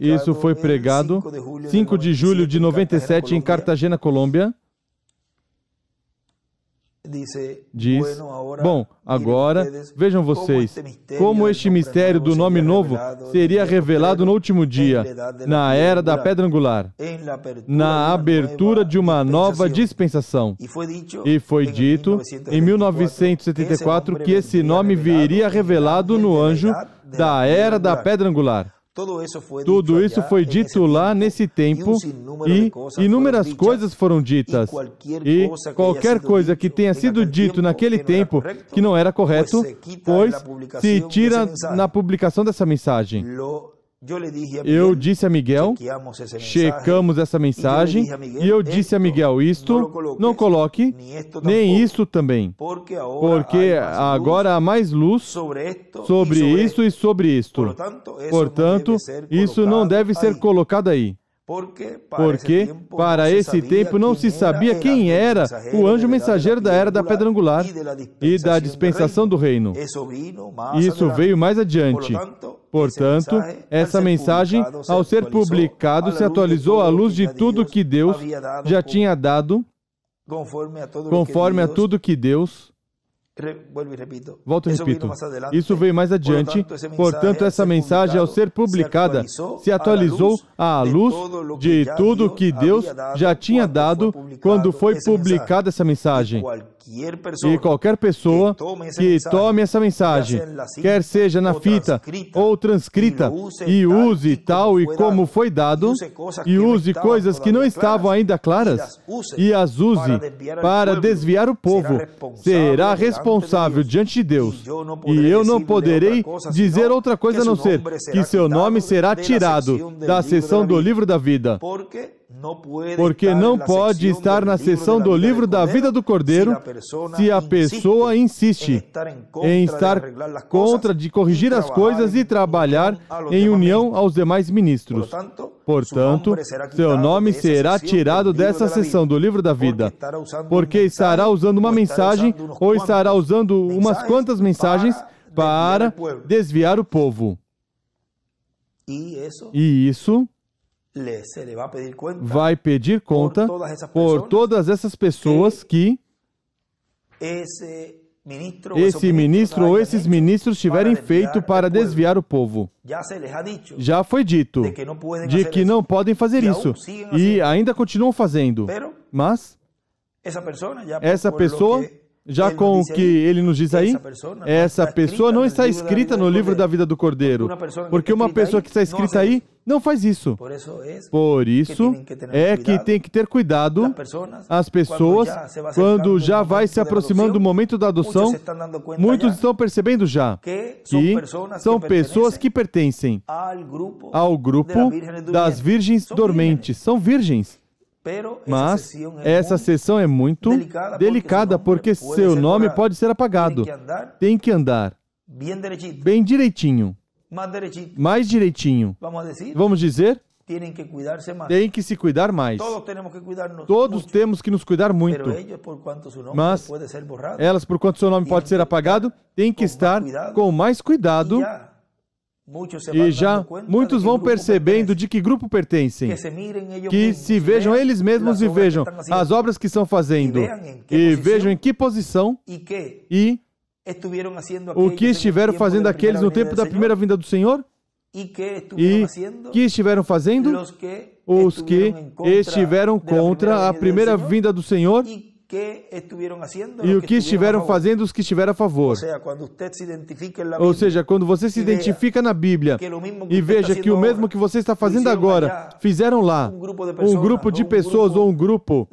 Isso foi pregado 5 de julho de 97 em Cartagena, Colômbia. Diz, bom, agora vejam vocês, como este mistério do nome novo seria revelado no último dia, na era da pedra angular, na abertura de uma nova dispensação. E foi dito em 1974 que esse nome viria revelado no anjo da era da pedra angular. Tudo isso foi dito lá nesse tempo e inúmeras coisas foram ditas. E qualquer coisa que tenha sido dito naquele tempo que não era correto, pois se tira na publicação dessa mensagem. Eu disse a Miguel, checamos essa mensagem, e eu disse a Miguel, isto não coloque, nem isto também, porque agora há mais luz sobre isto e sobre isto. Portanto, isso não deve ser colocado aí. Porque para esse tempo não se sabia quem era o anjo mensageiro da era da pedra angular e da dispensação do reino. Isso veio mais adiante. Portanto, essa mensagem, ao ser publicado, se atualizou à luz de tudo que Deus já tinha dado, conforme a tudo que Deus... Volto e repito, isso veio mais adiante, portanto essa mensagem ao ser publicada se atualizou à luz de tudo que Deus já tinha dado quando foi publicada essa mensagem. E qualquer pessoa que tome essa mensagem, quer seja na fita ou transcrita, e use tal e como foi dado, e use coisas que não estavam ainda claras, e as use para desviar o povo, será responsável diante de Deus. E eu não poderei dizer outra coisa a não ser que seu nome será tirado da seção do livro da vida. Porque não pode estar na seção do livro da vida do Cordeiro se a pessoa insiste em estar contra de corrigir as coisas e trabalhar em união aos demais ministros. Portanto, seu nome será tirado dessa seção do livro da vida, porque estará usando uma mensagem ou estará usando umas quantas mensagens para desviar o povo. E isso vai pedir conta por todas essas pessoas que esse ministro ou esses ministros tiverem feito para desviar o povo. Já foi dito de que não podem fazer isso e ainda continuam fazendo. Mas essa pessoa, já com o que ele nos diz aí, essa pessoa não está escrita no livro da vida do Cordeiro, porque uma pessoa que está escrita aí não faz isso. Por isso é que tem que ter cuidado as pessoas, quando já vai se aproximando do momento da adoção, muitos estão percebendo já que são pessoas que pertencem ao grupo das virgens dormentes. São virgens. Mas essa sessão é muito delicada porque seu nome pode ser apagado. Tem que andar bem direitinho, mais direitinho. Vamos dizer, tem que se cuidar mais. Todos temos que nos cuidar muito. Mas elas, por quanto seu nome pode ser apagado, tem que estar com mais cuidado. E já muitos vão percebendo de que grupo pertencem, que se vejam eles mesmos e vejam as obras que estão fazendo, e vejam em que posição e o que estiveram fazendo aqueles no tempo da primeira vinda do Senhor, e que estiveram fazendo os que estiveram contra a primeira vinda do Senhor, e o que estiveram fazendo os que estiveram a favor. Ou seja, quando você se identifica na Bíblia e veja que o mesmo que você está fazendo agora, fizeram lá, um grupo de pessoas ou um grupo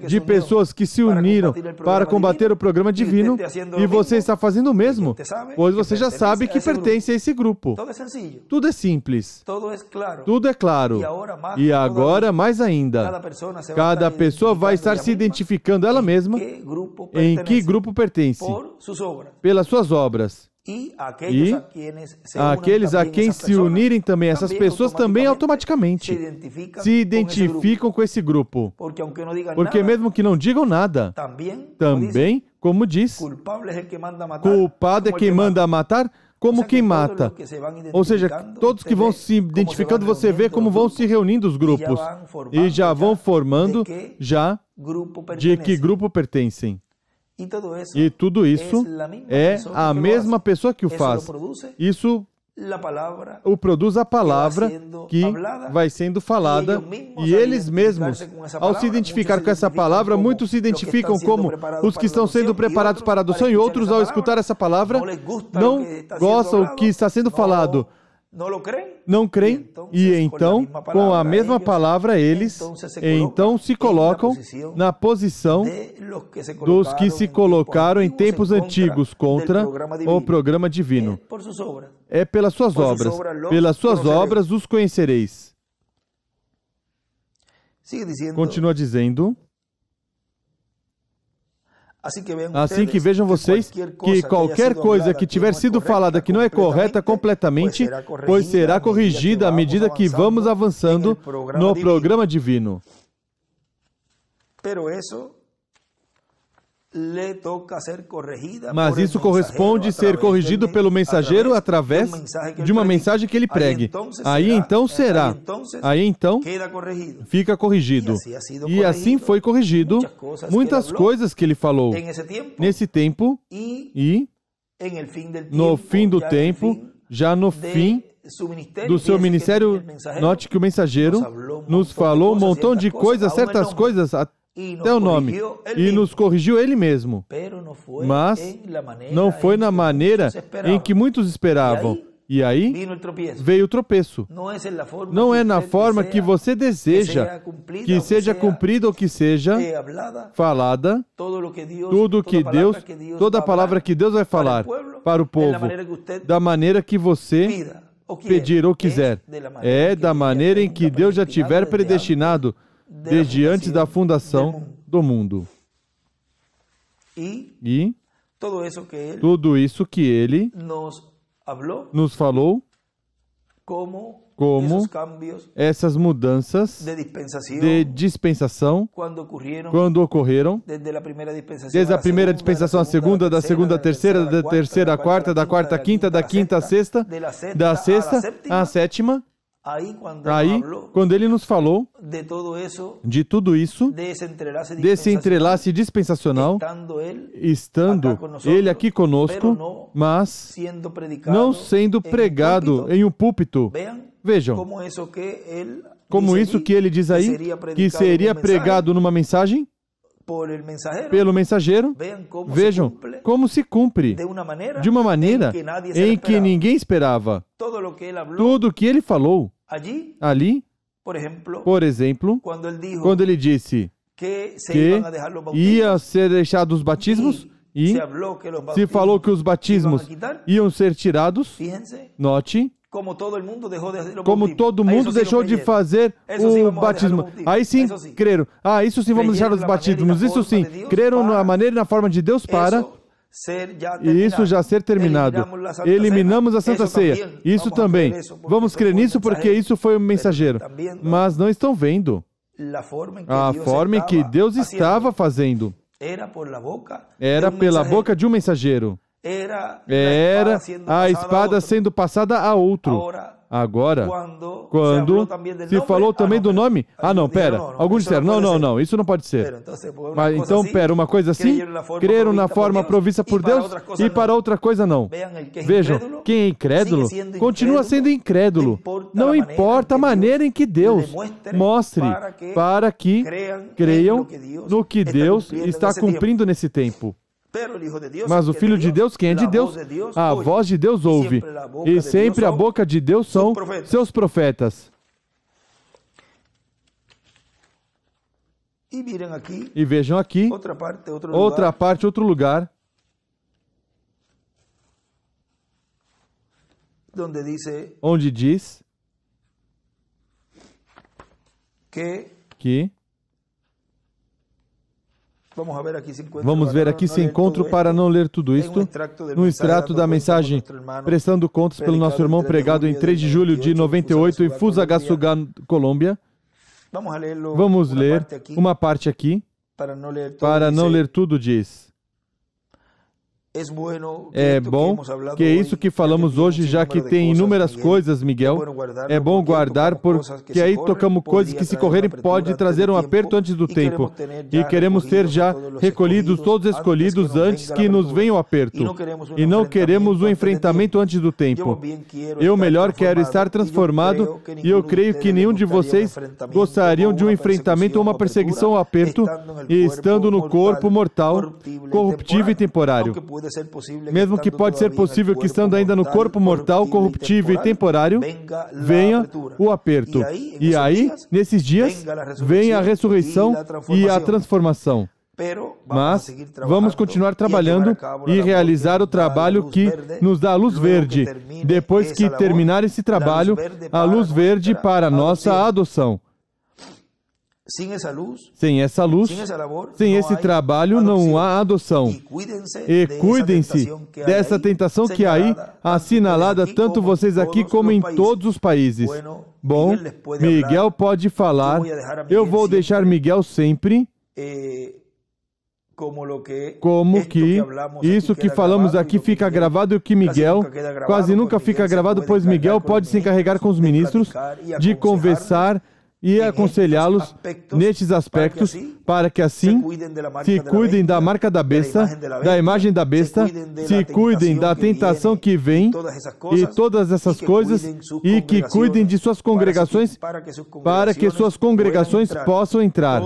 de pessoas que se uniram para combater o programa divino, e você está fazendo o mesmo, pois você já sabe que pertence a esse grupo. Tudo é simples. Tudo é claro. E agora, mais ainda, cada pessoa vai estar se identificando ela mesma em que grupo pertence, pelas suas obras. E aqueles a quem se unirem também, essas pessoas também automaticamente se identificam com esse grupo. Porque mesmo que não digam nada, também, como diz, culpado é quem manda matar, como quem mata. Ou seja, todos que vão se identificando, você vê como vão se reunindo os grupos. E já vão formando já de que grupo pertencem. E tudo isso é a mesma pessoa que o faz. Isso o produz a palavra que vai sendo falada, e eles mesmos, ao se identificar com essa palavra, muitos se identificam como os que estão sendo preparados para a adoção, e outros, ao escutar essa palavra, não gostam do que está sendo falado, não creem, e então, com a mesma palavra, eles então se colocam na posição dos que se colocaram em tempos antigos contra o programa divino. É pelas suas obras os conhecereis. Continua dizendo: assim que vejam vocês que qualquer coisa que tiver sido falada que não é correta completamente, pois será corrigida à medida que vamos avançando no programa divino. Mas isso corresponde ser corrigido pelo mensageiro através de uma mensagem que ele pregue. Aí então será. Aí então fica corrigido. E assim foi corrigido muitas coisas que ele falou nesse tempo e no fim do tempo, já no fim do seu ministério. Note que o mensageiro nos falou um montão de coisas, certas coisas, até o nome, e nos corrigiu ele mesmo. Mas não foi na maneira em que muitos esperavam. E aí veio o tropeço. Não é na forma que você deseja que seja cumprida ou que seja falada tudo que Deus, toda a palavra que Deus vai falar para o povo, da maneira que você pedir ou quiser. É da maneira em que Deus já tiver predestinado desde antes da fundação do mundo. E tudo isso que Ele nos falou, como essas mudanças de dispensação, quando ocorreram, desde a primeira dispensação à segunda, da segunda à terceira, da terceira à quarta, da quarta à quinta, da quinta à sexta, da sexta à sétima, Aí, quando ele nos falou de tudo isso, desse entrelace dispensacional, estando ele aqui conosco, mas não sendo pregado em um púlpito. Vejam, como isso que ele diz aí, que seria pregado numa mensagem, pelo mensageiro. Vejam como se cumpre de uma maneira em que ninguém esperava. Tudo o que ele falou ali, por exemplo, quando ele disse que ia ser deixados os batismos e se falou que os batismos iam ser tirados, note, como todo mundo deixou de fazer o batismo. Aí sim, creram. Isso sim, vamos deixar os batismos. Isso sim, creram na maneira e na forma de Deus para isso já ser terminado. Eliminamos a Santa Ceia. Isso também. Vamos crer nisso porque isso foi um mensageiro. Mas não estão vendo a forma em que Deus estava fazendo. Era pela boca de um mensageiro. Era a espada sendo passada a outro. Agora, quando se falou também do nome, não, pera, alguns disseram, não, isso não pode ser. Mas então, pera, uma coisa assim, creram na forma provista por Deus e para outra coisa não. Vejam, quem é incrédulo, continua sendo incrédulo. Não importa a maneira em que Deus mostre para que creiam no que Deus está cumprindo nesse tempo. Mas o Filho de Deus, quem é de Deus, a voz de Deus ouve. E sempre a boca de Deus são seus profetas. E vejam aqui, outra parte, outro lugar, onde diz que vamos ver aqui se encontro para não ler tudo isto, no extrato da mensagem, prestando contas pelo nosso irmão, pregado em 3 de julho de 98 em Fusagasugá, Colômbia. Vamos ler uma parte aqui, para não ler tudo, diz. É bom que é isso que falamos hoje, já que tem inúmeras coisas, Miguel, é bom guardar, porque aí tocamos coisas que se correrem pode trazer um aperto antes do tempo. E queremos ter já recolhidos, todos escolhidos antes que nos venha o aperto. E não queremos um enfrentamento antes do tempo. Eu melhor quero estar transformado e eu creio que nenhum de vocês gostariam de um enfrentamento ou uma perseguição ou aperto e estando no corpo mortal, corruptível e temporário. Mesmo que pode ser possível que estando ainda no corpo mortal, corruptível e temporário, venha o aperto. E aí, nesses dias, vem a ressurreição e a transformação. Mas vamos continuar trabalhando e realizar o trabalho que nos dá a luz verde. Depois que terminar esse trabalho, a luz verde para a nossa adoção. Sem essa luz, sem esse trabalho, não há adoção. E cuidem-se dessa tentação que há aí, assinalada tanto vocês aqui como em todos os países. Bom, Miguel pode falar. Eu vou deixar Miguel sempre como que isso que falamos aqui fica gravado e o que Miguel quase nunca fica gravado, pois Miguel pode se encarregar com os ministros de conversar e aconselhá-los nestes aspectos, para que assim se cuidem da marca da besta, da imagem da besta, se cuidem da tentação que vem e todas essas coisas, e que cuidem de suas congregações, para que suas congregações possam entrar.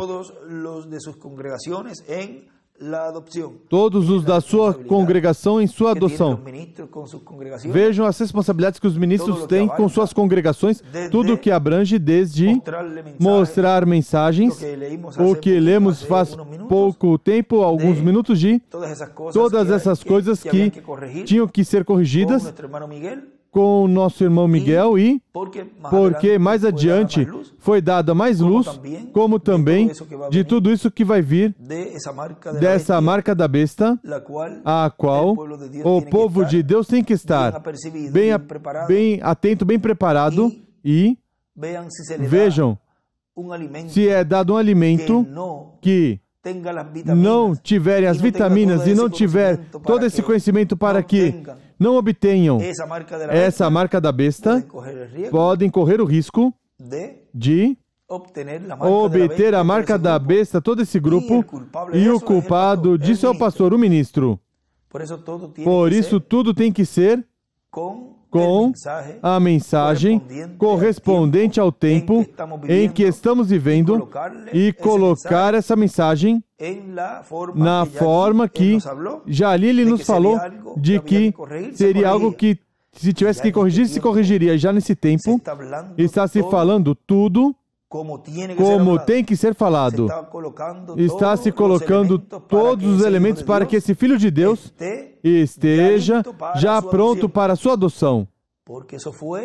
Todos os da sua congregação em sua adoção. Vejam as responsabilidades que os ministros têm com suas congregações, tudo o que abrange desde mostrar mensagens, o que lemos faz pouco tempo, alguns minutos de todas essas coisas que tinham que ser corrigidas com o nosso irmão Miguel e porque mais adiante foi dada mais luz, como também de tudo isso que vai vir dessa marca da besta, a qual o povo de Deus tem que estar bem atento, bem preparado e vejam se é dado um alimento que não tiverem as vitaminas e não tiver todo esse conhecimento para que não obtenham essa marca da besta, podem correr o risco de obter a marca da besta, todo esse grupo, e o culpado disso é o pastor, o ministro. Por isso, tudo tem que ser com a mensagem correspondente ao tempo em que estamos vivendo e colocar essa mensagem na forma que já ali ele nos falou de que seria algo que, se tivesse que corrigir, se corrigiria. Já nesse tempo, está se falando tudo como tem que ser falado. Está se colocando todos os elementos para que esse Filho de Deus esteja já pronto para a sua adoção.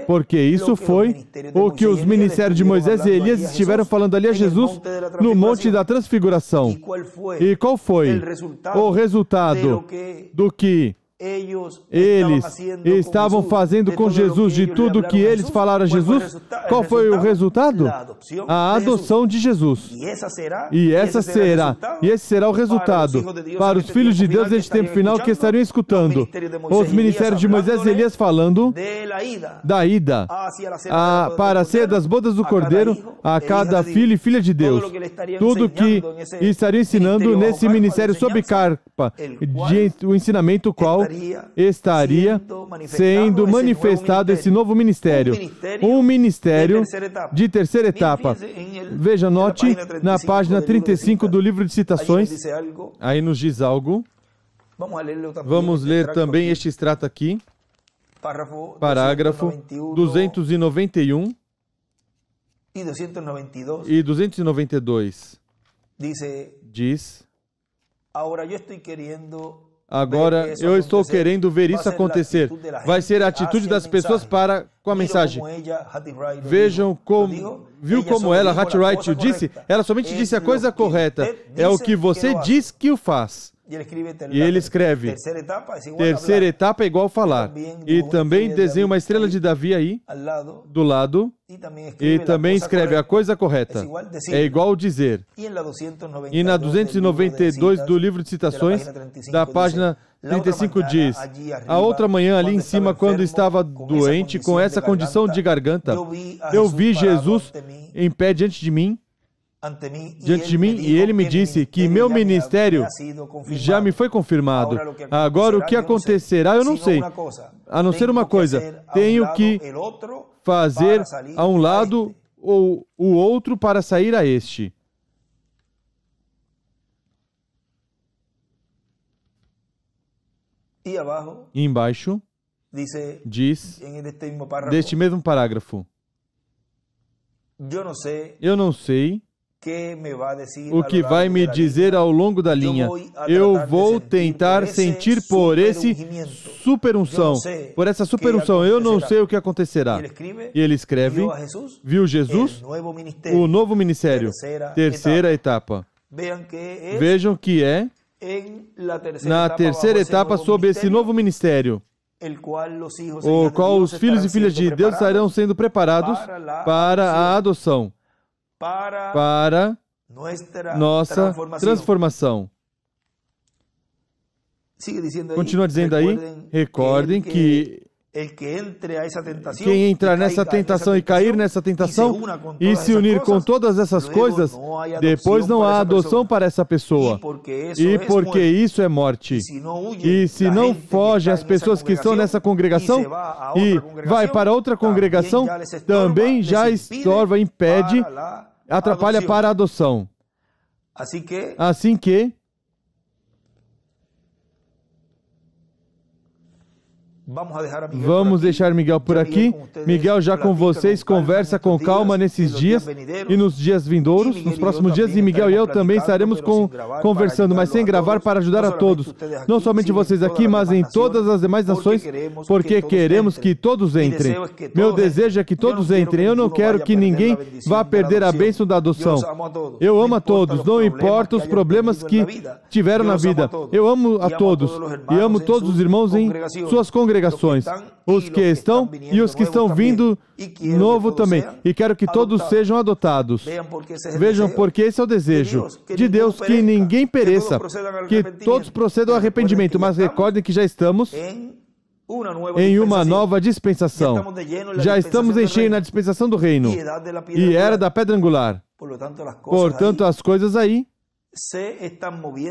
Porque isso foi o que os ministérios de Moisés e Elias estiveram falando ali a Jesus no Monte da Transfiguração. E qual foi o resultado do que eles estavam fazendo com Jesus, de tudo que eles falaram a Jesus? Qual foi o resultado? A adoção de Jesus. E esse será o resultado para os filhos de Deus neste tempo final, que estariam escutando os ministérios de Moisés e Elias falando da ida para a ceia das bodas do Cordeiro a cada filho e filha de Deus. Tudo que estariam ensinando nesse ministério sob carpa, o ensinamento qual estaria sendo manifestado esse novo ministério. Um ministério de terceira etapa. Veja, note na página 35 do livro de citações. Aí nos diz algo. Vamos ler também este extrato aqui. Parágrafo 291 e 292. Diz: agora eu estou querendo ver isso acontecer. Vai ser a atitude das pessoas para com a mensagem. Vejam viu como ela, Hatwright, o disse? Ela somente disse a coisa correta. É o que você diz que o faz. E ele escreve, terceira etapa é igual falar. E também desenha uma estrela de Davi aí, do lado, e também escreve a coisa correta. É igual dizer. E na 292 do livro de citações, da página 35 diz: a outra manhã ali em cima, quando estava doente, com essa condição de garganta, eu vi Jesus em pé diante de mim, e ele me disse que meu ministério já me foi confirmado. Agora, o que acontecerá, eu não sei. A não ser uma coisa, tenho que fazer a um lado ou o outro para sair a este. E embaixo, diz, deste mesmo parágrafo, eu não sei o que vai me dizer ao longo da linha. Eu vou tentar sentir por esse superunção, por essa superunção. Eu não sei o que acontecerá. E ele escreve, viu Jesus, o novo ministério, terceira etapa. Vejam que é na terceira etapa sob esse novo ministério, o qual os filhos e filhas de Deus estarão sendo preparados para a adoção, para nossa transformação. Continua dizendo aí, recordem que quem entrar nessa tentação e cair nessa tentação e se unir com todas essas coisas, depois não há adoção para essa pessoa. E porque isso é morte. E se não fogem as pessoas que estão nessa congregação e vai para outra congregação, também já estorva, impede, atrapalha para a adoção. Assim que vamos deixar Miguel por aqui. Miguel já com vocês conversa com calma nesses dias e nos dias vindouros, nos próximos dias, e Miguel e eu também estaremos conversando, mas sem gravar, para ajudar a todos, não somente vocês aqui, mas em todas as demais nações, porque queremos que todos entrem. Meu desejo é que todos entrem. Eu não quero que ninguém vá perder a bênção da adoção. Eu amo a todos, não importa os problemas que tiveram na vida. Eu amo a todos e amo todos os irmãos em suas congregações, os que estão e os que estão vindo novo também. E quero que todos sejam adotados. Vejam, porque esse é o desejo de Deus, que ninguém pereça, que todos procedam ao arrependimento. Mas recordem que já estamos em uma nova dispensação. Já estamos em cheio na dispensação do reino e era da pedra angular. Portanto, as coisas aí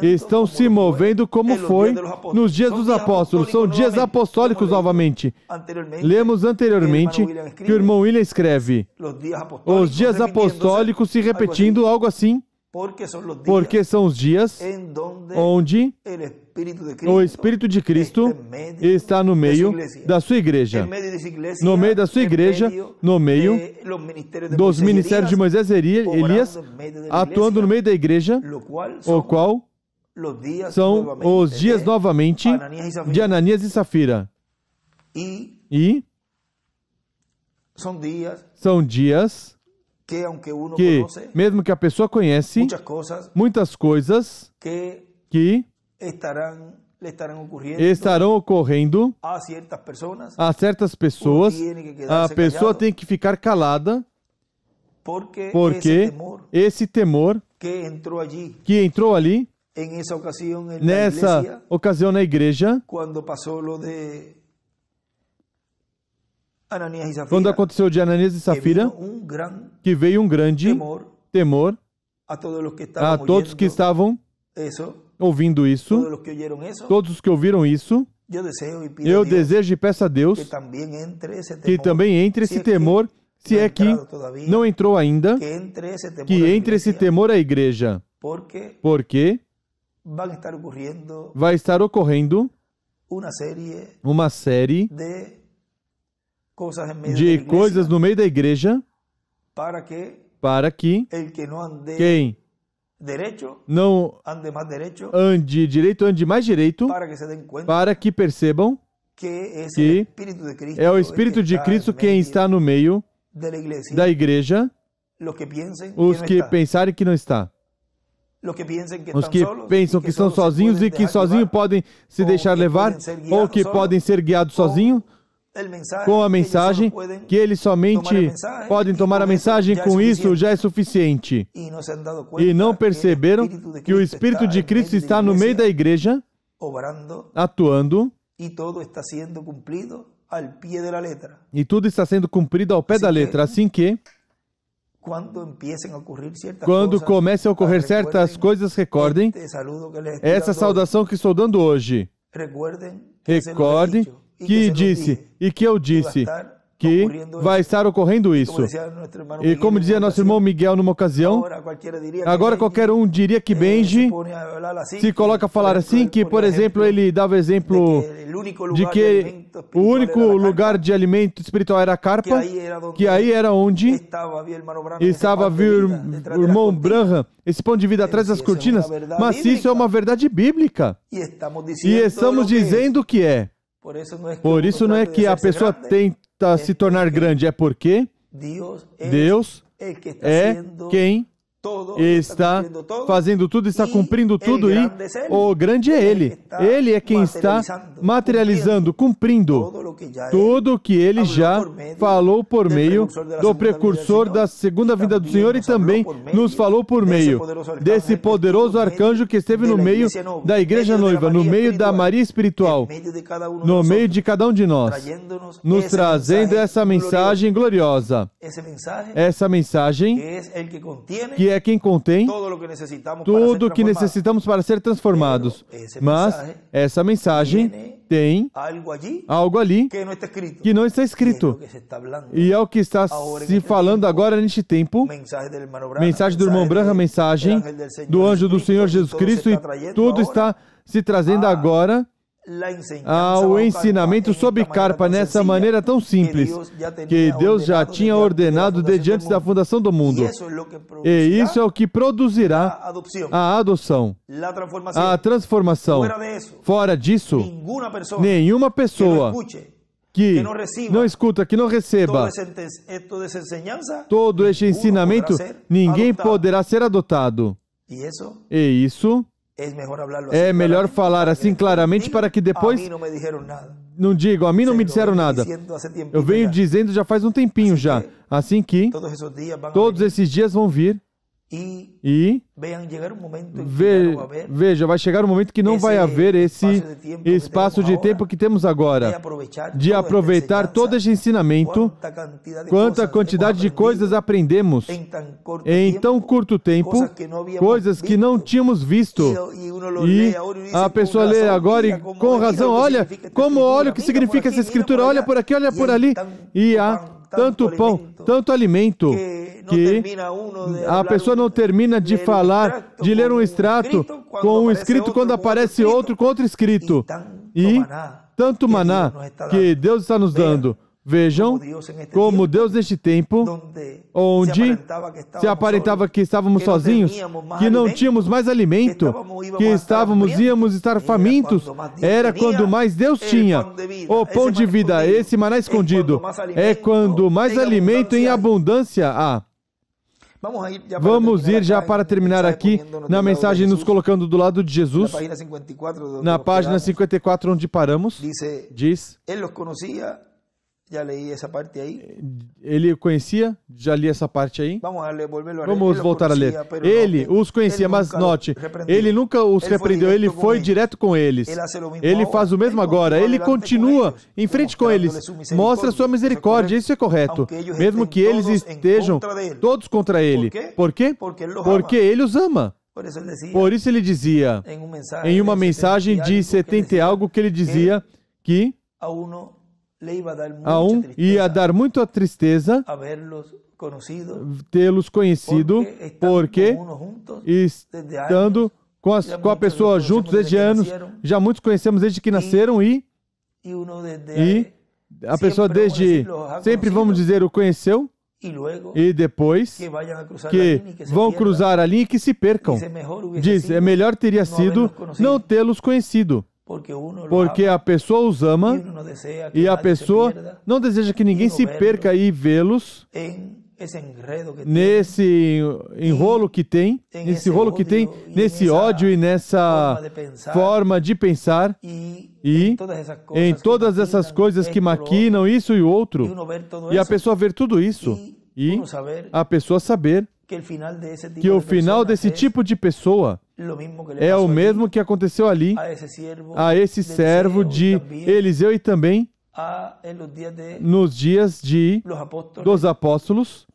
estão se movendo como foi nos dias dos apóstolos. São dias apostólicos novamente. Lemos anteriormente que o irmão William escreve os dias apostólicos se repetindo, algo assim, porque são os dias onde o Espírito de Cristo está no meio da sua igreja. No meio da sua igreja, no meio dos ministérios de Moisés e Elias, atuando no meio da igreja, o qual são os dias novamente de Ananias e Safira. E são dias que, mesmo que a pessoa conhece, muitas coisas que estarão ocorrendo a certas pessoas, a pessoa tem que ficar calada, porque esse temor que entrou ali, nessa ocasião na igreja, quando aconteceu de Ananias e Safira, que veio um grande temor a todos que estavam ouvindo isso, todos os que ouviram isso. Eu desejo e peço a Deus que também entre esse temor, se é que não entrou ainda, que entre esse temor à igreja, porque vai estar ocorrendo uma série de coisas no meio da igreja para que quem não ande direito, ande mais direito, para que percebam que é o Espírito de Cristo quem está no meio da igreja, os que pensarem que não está. Os que pensam que estão sozinhos e que sozinhos podem se deixar levar, ou que podem ser guiados sozinhos, com a mensagem, que eles somente podem tomar a mensagem, com isso já é suficiente. E não perceberam que o Espírito de Cristo está no meio da igreja, atuando, e tudo está sendo cumprido ao pé da letra. Assim que, quando comecem a ocorrer certas coisas, recordem essa saudação que estou dando hoje. Recordem que disse e que eu disse que vai estar ocorrendo isso. E como dizia nosso irmão Miguel numa ocasião, agora qualquer um diria que Benji se coloca a falar assim, que, por exemplo, ele dava exemplo de que o único lugar de alimento espiritual era a carpa, que aí era onde estava o irmão Branham, esse pão de vida atrás das cortinas, mas isso é uma verdade bíblica. E estamos dizendo que é. Por isso não é que a pessoa tenta se tornar grande, é porque Deus é quem está fazendo tudo, está cumprindo tudo, e o grande é Ele. Ele é quem está materializando, cumprindo tudo o que Ele já falou por meio do precursor da segunda vinda do Senhor, e também nos falou por meio desse poderoso arcanjo que esteve no meio da igreja noiva, no meio da Maria espiritual, no meio de cada um de nós, nos trazendo essa mensagem gloriosa. Essa mensagem que é quem contém tudo o que necessitamos para ser transformados. Mas essa mensagem tem algo ali que não está escrito. E é o que está se falando agora neste tempo. Mensagem do irmão Branham, mensagem do anjo do Senhor Jesus Cristo, e tudo está se trazendo agora ao ensinamento sobre carpa, nessa maneira tão simples, que Deus já tinha ordenado desde antes da fundação do mundo. E isso é o que produzirá a adoção, a transformação. Fora disso, nenhuma pessoa que não escuta, que não receba todo este ensinamento, ninguém poderá ser adotado. E isso é melhor falar assim claramente, para que depois não digam, a mim não me disseram nada. Eu venho dizendo já faz um tempinho já. Assim que todos esses dias vão vir, E veja, vai chegar um momento que não vai haver esse espaço de tempo que temos agora, de aproveitar todo esse ensinamento, quanta quantidade de coisas aprendemos em tão curto tempo, coisas que não tínhamos visto. E a pessoa lê agora e com razão, olha o que significa essa escritura, olha por aqui, olha por ali, e há tanto pão, tanto alimento, que a pessoa não termina de falar, de ler um extrato com um escrito quando aparece outro com outro escrito. E tanto maná que Deus está nos dando. Vejam como Deus neste tempo, onde se aparentava que estávamos sozinhos, que não tínhamos mais alimento, que íamos estar famintos, era quando mais Deus tinha o pão de vida, esse maná escondido. É quando mais alimento em abundância há. Vamos ir já para terminar aqui na mensagem nos colocando do lado de Jesus, na página 54 onde paramos, diz... Ele o conhecia, já li essa parte aí. Vamos voltar a ler. Ele os conhecia, mas note, ele nunca os repreendeu, ele foi direto com eles. Ele faz o mesmo agora, ele continua em frente com eles, mostra sua misericórdia, isso é correto, mesmo que eles estejam todos contra ele. Por quê? Porque ele os ama. Por isso ele dizia, em uma mensagem de 70 e algo, que ele dizia que a um ia dar muita tristeza tê-los conhecido, porque estando com a pessoa juntos desde anos, já muitos conhecemos desde que nasceram e a pessoa sempre vamos dizer, o conheceu, e depois que vão cruzar a linha e que se percam. Diz, melhor teria sido não tê-los conhecido. Porque a pessoa os ama e a pessoa não deseja que ninguém se perca e vê-los nesse enrolo que tem, nesse ódio e nessa forma de pensar e em todas essas coisas que maquinam isso e o outro. E a pessoa ver tudo isso e a pessoa saber que o final desse tipo de pessoa é o mesmo que aconteceu ali a esse servo de Eliseu e também nos dias dos apóstolos,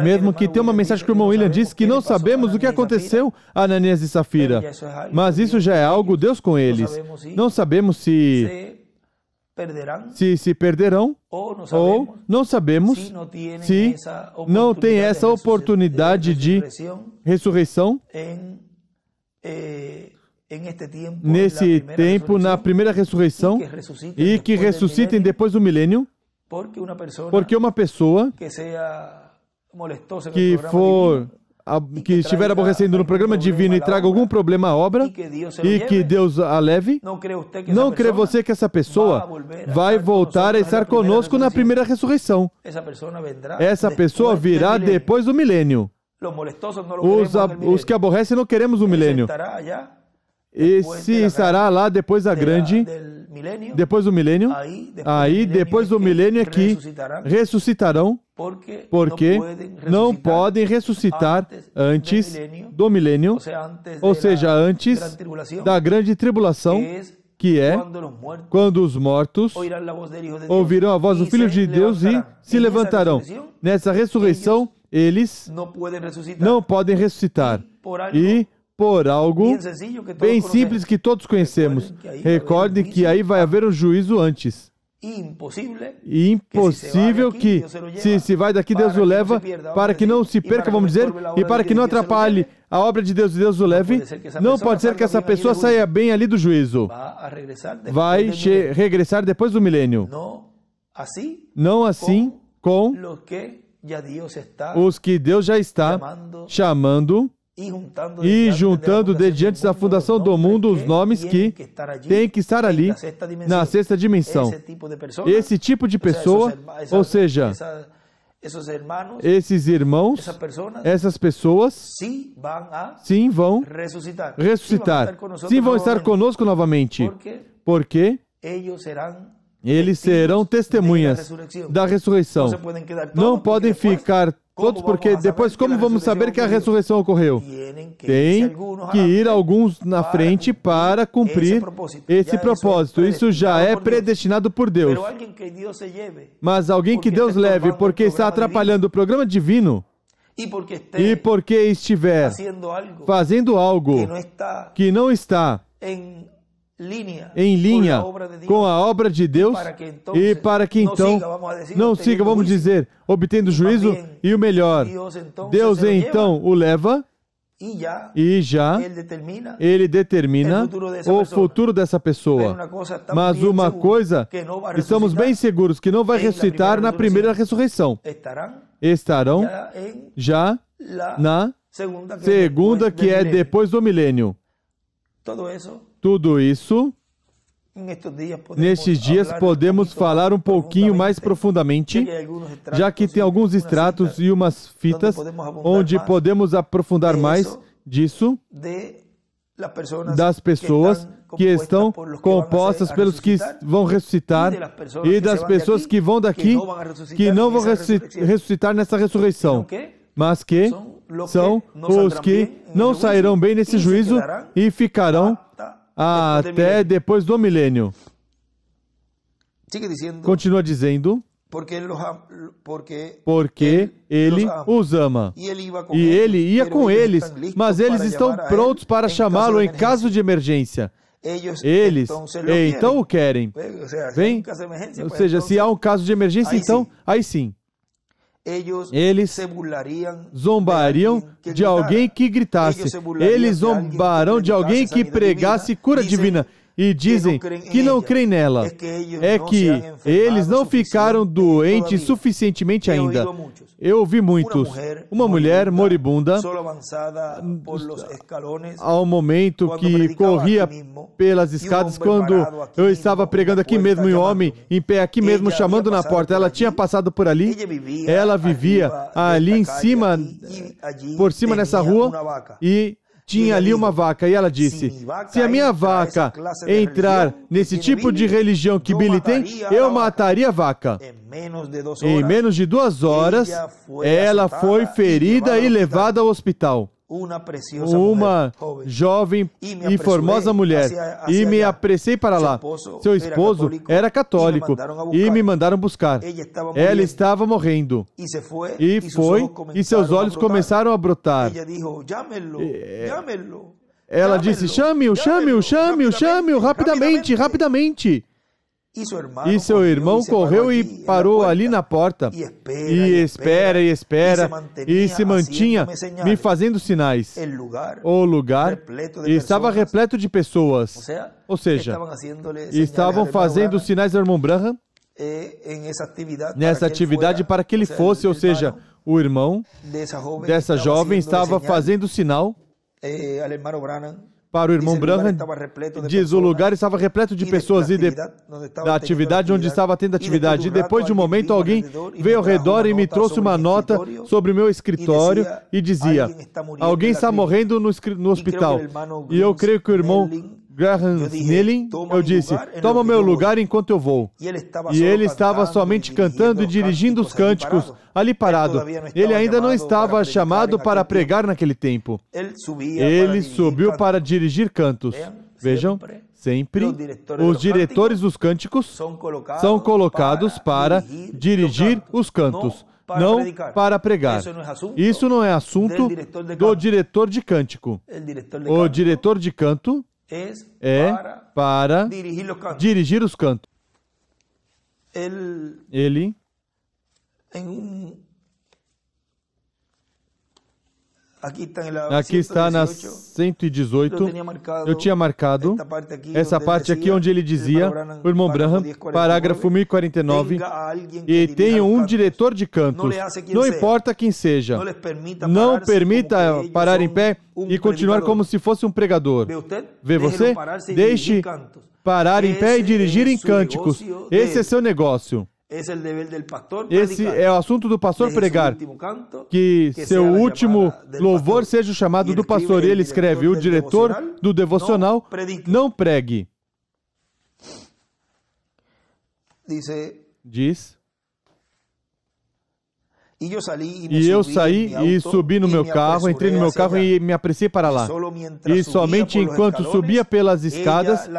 mesmo que tem uma mensagem que o irmão William diz que não sabemos o que aconteceu a Ananias e Safira, mas isso já é algo Deus com eles. Não sabemos se perderão ou não sabemos se não tem essa oportunidade de ressurreição nesse tempo, na primeira ressurreição, e que ressuscitem depois do milênio, porque uma pessoa que estiver aborrecendo no programa divino e traga algum problema à obra e que Deus a leve, não crê você que essa pessoa vai voltar a estar conosco na primeira ressurreição. Essa pessoa virá depois do milênio. Os que aborrecem não queremos o milênio. Esse estará lá depois da grande, depois do milênio. Aí, depois do milênio é que ressuscitarão, porque não podem ressuscitar antes do milênio, ou seja, antes da grande tribulação, que é quando os mortos ouvirão a voz do Filho de Deus e se levantarão. Nessa ressurreição, eles não podem ressuscitar. E por algo bem simples que todos conhecemos. Recordem que aí vai haver um juízo antes. E impossível que, se vai daqui, Deus o leva, para que não se perca, vamos dizer, e para que não atrapalhe a obra de Deus e Deus o leve. Não pode ser que essa pessoa saia bem ali do juízo. Vai regressar depois do milênio. Não assim com os que Deus já está chamando e juntando desde antes da fundação do mundo os nomes que têm que estar ali na sexta dimensão. Esse tipo de pessoa, ou seja, esses irmãos, essas pessoas, sim, vão ressuscitar. Sim, vão estar conosco novamente. Porque Eles serão testemunhas da ressurreição. Não podem ficar todos, porque depois como vamos saber que a ressurreição ocorreu? Tem que ir alguns na frente para cumprir esse propósito. Isso já é predestinado por Deus. Mas alguém que Deus leve porque está atrapalhando o programa divino e porque estiver fazendo algo que não está em linha com a obra de Deus, e para que então não siga, vamos dizer, obtendo juízo, e o melhor, Deus então o leva e já ele determina o futuro dessa pessoa. Mas uma coisa, estamos bem seguros que não vai ressuscitar na primeira ressurreição. Estarão já na segunda, que é depois do milênio. Tudo isso, nestes dias, podemos falar um pouquinho mais profundamente, já que tem alguns extratos e umas fitas onde podemos aprofundar mais disso, das pessoas que estão compostas pelos que vão ressuscitar e das pessoas que vão daqui, que não vão ressuscitar nessa ressurreição, mas que são os que não sairão bem nesse juízo e ficarão até depois do milênio. Continua dizendo, porque Ele os ama. E Ele ia com eles, mas eles estão prontos para chamá-lo em caso de emergência. Eles então o querem. Vem? Ou seja, se há um caso de emergência, então, aí sim. Eles zombariam de alguém que gritasse. Eles zombarão de alguém que pregasse cura divina. E dizem que não creem nela. É que eles não ficaram doentes suficientemente ainda. Eu ouvi muitos. Uma mulher moribunda, ao momento que corria pelas escadas, quando eu estava pregando aqui mesmo, e um homem em pé aqui mesmo, chamando na porta. Ela tinha passado por ali. Ela vivia ali em cima, por cima nessa rua, e tinha ali uma vaca, e ela disse, se a minha vaca entrar nesse tipo de religião que Billy tem, eu mataria a vaca. Em menos de 2 horas, ela foi ferida e levada ao hospital. Uma jovem e formosa mulher. E me apressei para lá. Seu esposo era católico e me mandaram buscar. Ela estava morrendo. E foi, e seus olhos começaram a brotar. Ela disse, chame-o, chame-o, chame-o, chame-o, rapidamente, rapidamente. E seu irmão correu e parou ali na porta. E espera, e se mantinha me fazendo sinais. O lugar estava repleto de pessoas. Ou seja, estavam fazendo sinais do irmão Branham nessa atividade para que ele fosse, ou seja, o irmão dessa jovem estava fazendo sinal para o irmão Branham. Diz, o lugar estava repleto de pessoas e da atividade onde estava tendo atividade. E depois de um momento, alguém veio ao redor e me trouxe uma nota sobre o meu escritório e dizia, alguém está morrendo no hospital. E eu creio que o irmão Graham Snelling, eu disse, toma meu lugar enquanto eu vou. E ele estava somente cantando e dirigindo os cânticos, ali parado. Ele ainda não estava chamado para pregar naquele tempo. Ele subiu para dirigir cantos. Vejam, sempre os diretores dos cânticos são colocados para dirigir os cantos, não para pregar. Isso não é assunto do diretor de cântico. O diretor de canto é para dirigir os cantos. Ele, aqui está na 118, eu tinha marcado essa parte aqui onde ele dizia, o irmão Branham, parágrafo 1049, e tenham um diretor de cantos, não importa quem seja, não permita parar em pé e continuar como se fosse um pregador. Vê você? Deixe parar em pé e dirigir em cânticos. Esse é seu negócio. Esse é o assunto do pastor pregar, que seu último louvor seja o chamado do pastor. E ele escreve, o diretor do devocional não pregue. diz, e eu saí e subi no meu carro, entrei no meu carro e me apressei para lá. E somente enquanto subia pelas escadas,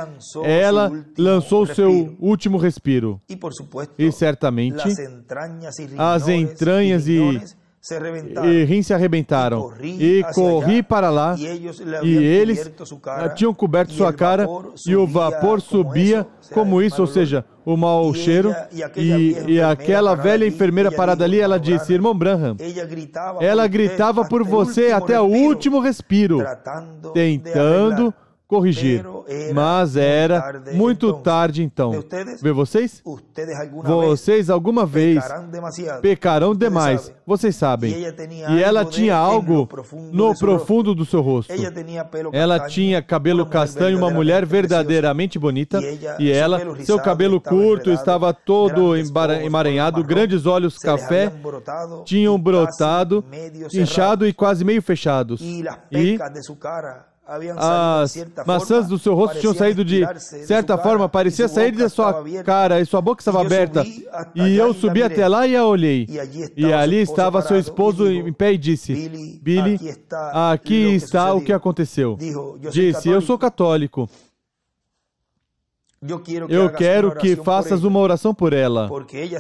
ela lançou seu último respiro. E certamente, as entranhas e rins se arrebentaram. E corri para lá, e eles tinham coberto sua cara, e o vapor subia como isso, ou seja, o mau cheiro. E aquela velha enfermeira parada ali, ela disse, irmão Branham, ela gritava por você até o último respiro, tentando corrigir, mas era muito tarde então. Vê vocês? Vocês alguma vez pecarão demais, vocês sabem. E ela tinha algo no profundo do seu rosto. Ela tinha cabelo castanho, uma mulher verdadeiramente bonita, e ela, seu cabelo curto estava todo emaranhado, grandes olhos café tinham brotado, inchado e quase meio fechados. E as maçãs do seu rosto tinham saído de certa forma, parecia sair da sua cara, e sua boca estava aberta. E eu subi até lá e a olhei. E ali estava seu esposo em pé e disse, Billy, aqui está o que aconteceu. Disse, eu sou católico. Eu quero que faças uma oração por ela,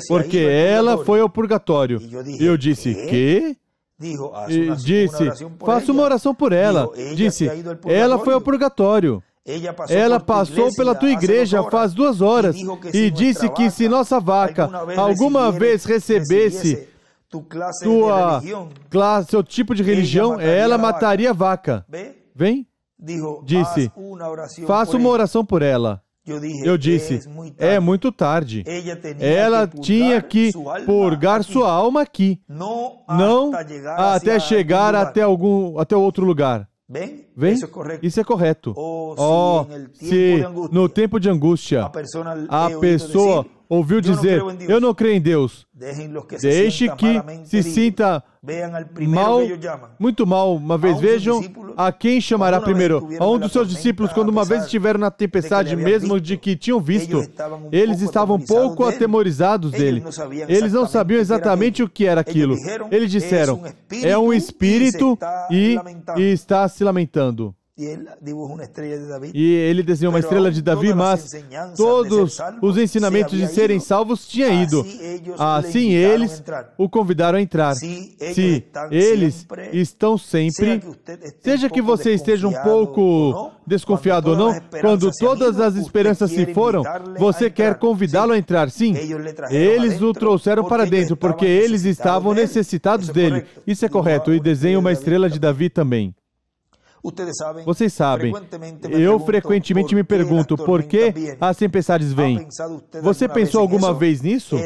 porque ela foi ao purgatório. E eu disse, quê? Disse, faça uma oração por ela. Disse, ela foi ao purgatório. Ela passou pela tua igreja faz 2 horas e disse que se nossa vaca alguma vez recebesse seu tipo de religião, ela mataria a vaca. Vem? Disse, faça uma oração por ela. Eu disse, é muito tarde. Ela tinha que purgar sua alma aqui, não até chegar até o outro lugar. Vem? Isso é correto. Oh, se no tempo de angústia a pessoa ouviu dizer, eu não creio em Deus, deixe que se sinta mal, muito mal. Uma vez vejam a quem chamará primeiro. A um dos seus discípulos, quando uma vez estiveram na tempestade, mesmo de que tinham visto, eles estavam um pouco atemorizados dele. Eles não sabiam exatamente o que era aquilo. Eles disseram, é um espírito e está se lamentando. E ele desenhou uma estrela de Davi, mas todos os ensinamentos de serem salvos tinham ido. Assim eles o convidaram a entrar. Se eles estão sempre, seja que você esteja um pouco desconfiado ou não, quando todas as esperanças se foram, você quer convidá-lo a entrar, sim. Eles o trouxeram para dentro, porque eles estavam necessitados dele. Isso é correto. E desenha uma estrela de Davi também. Vocês sabem, eu frequentemente me pergunto por que as tempestades vêm. Você pensou alguma vez nisso?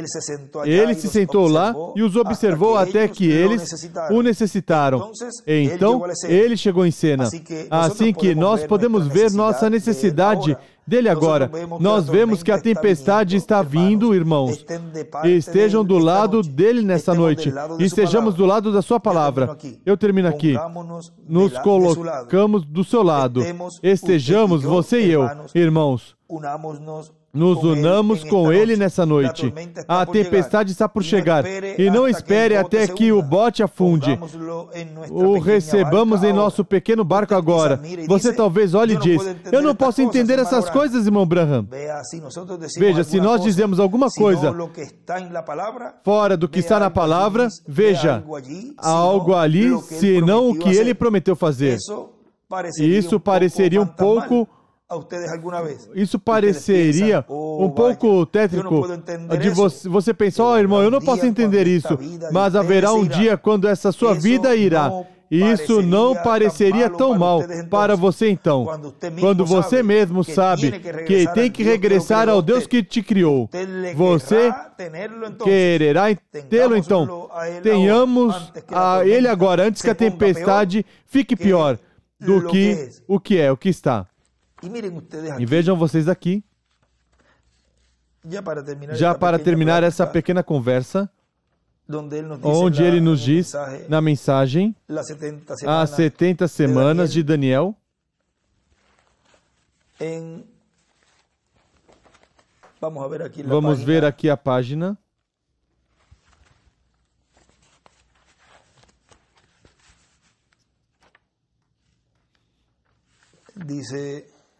Ele se sentou lá e os observou até que eles o necessitaram. Então, ele chegou em cena. Assim que nós podemos ver nossa necessidade dele agora. Nós vemos que a tempestade está vindo, irmãos. Estejam do lado dele nessa noite. E estejamos do lado da sua palavra. Eu termino aqui. Nos colocamos do seu lado. Estejamos, você e eu, irmãos. Nos unamos com ele nessa noite. A tempestade está por chegar. E não espere até que o bote afunde. O recebamos em nosso pequeno barco agora. Você talvez olhe e diz, eu não posso entender essas coisas, irmão Branham. Veja, se nós dizemos alguma coisa fora do que está na palavra, veja, há algo ali, senão o que ele prometeu fazer. Isso pareceria um pouco... Isso pareceria um pouco tétrico de você pensar, oh, irmão, eu não posso entender isso, mas haverá um dia quando essa sua vida irá. Isso não pareceria tão mal para você então, quando você mesmo sabe que tem que regressar ao Deus que te criou. Você quererá tê-lo então. Tenhamos a Ele agora, antes que a tempestade fique pior do que o que está. E vejam vocês aqui, já para terminar essa pequena conversa, onde ele nos diz na mensagem, as 70 semanas de Daniel, Vamos ver aqui a página.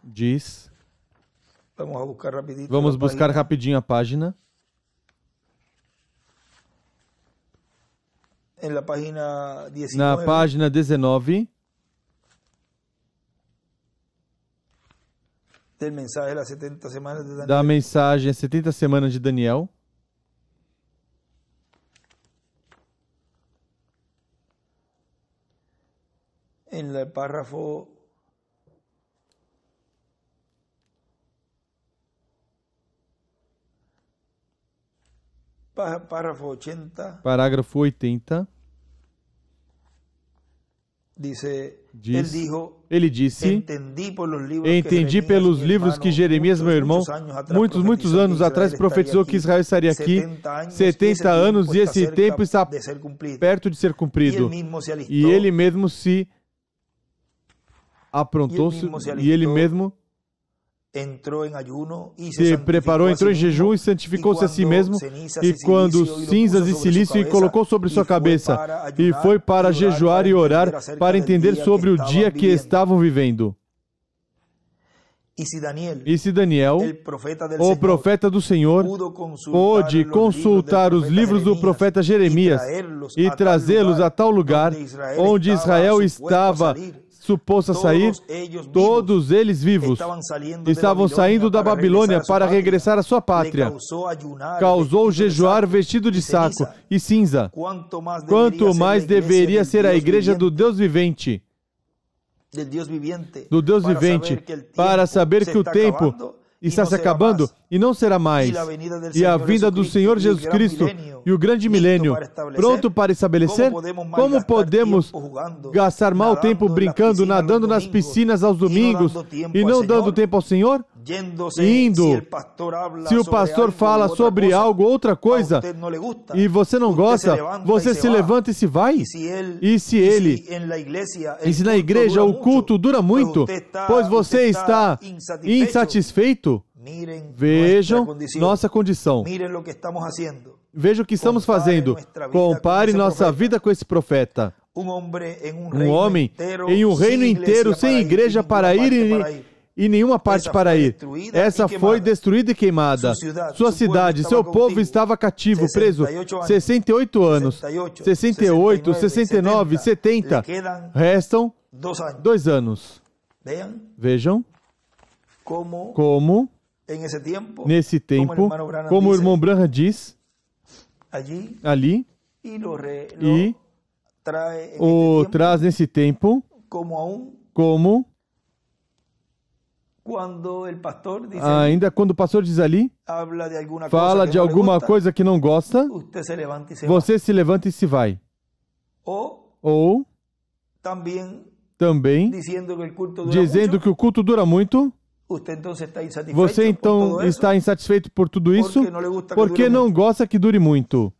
Diz. Vamos buscar rapidinho a página. Na página 19. Da mensagem 70 semanas de Daniel. Parágrafo 80. Diz, ele disse, entendi pelos livros que Jeremias, meu irmão, muitos anos atrás profetizou que Israel estaria aqui 70 anos e esse tempo está perto de ser cumprido. E ele mesmo se aprontou e ele mesmo se preparou, entrou em jejum e santificou-se a si mesmo, e quando cinzas e silício colocou sobre sua cabeça, e foi para jejuar e orar, para entender sobre o dia que estavam vivendo. E se Daniel, o profeta do Senhor, pôde consultar os livros do profeta Jeremias e trazê-los a tal lugar onde Israel estava suposto a sair, todos eles vivos, estavam saindo da Babilônia para regressar à sua pátria. Causou jejuar vestido de saco e cinza. Quanto mais deveria ser a igreja do Deus vivente, para saber que o tempo está se acabando e não será mais, e a vinda do Senhor Jesus Cristo e o grande milênio pronto para estabelecer. Como podemos gastar mau tempo brincando, nadando nas piscinas aos domingos e não dando tempo ao Senhor? Indo, se o pastor fala sobre algo, outra coisa, e você não gosta, você se levanta e se vai. E se na igreja o culto dura muito, pois você está insatisfeito, vejam nossa condição. Veja o que estamos fazendo. Compare nossa vida com esse profeta. Um homem em um reino inteiro, sem igreja para ir e nenhuma parte para ir. Essa foi destruída e queimada. Sua cidade, seu povo estava cativo, preso 68 anos. 68, 69, 70. Restam 2 anos. Vejam como nesse tempo, como o irmão Branham diz, ali, e o traz nesse tempo, como ainda quando o pastor diz ali, fala de alguma coisa que não gosta, você se levanta e se vai. Ou também dizendo que o culto dura muito, você então está insatisfeito por tudo isso, porque não gosta que dure muito.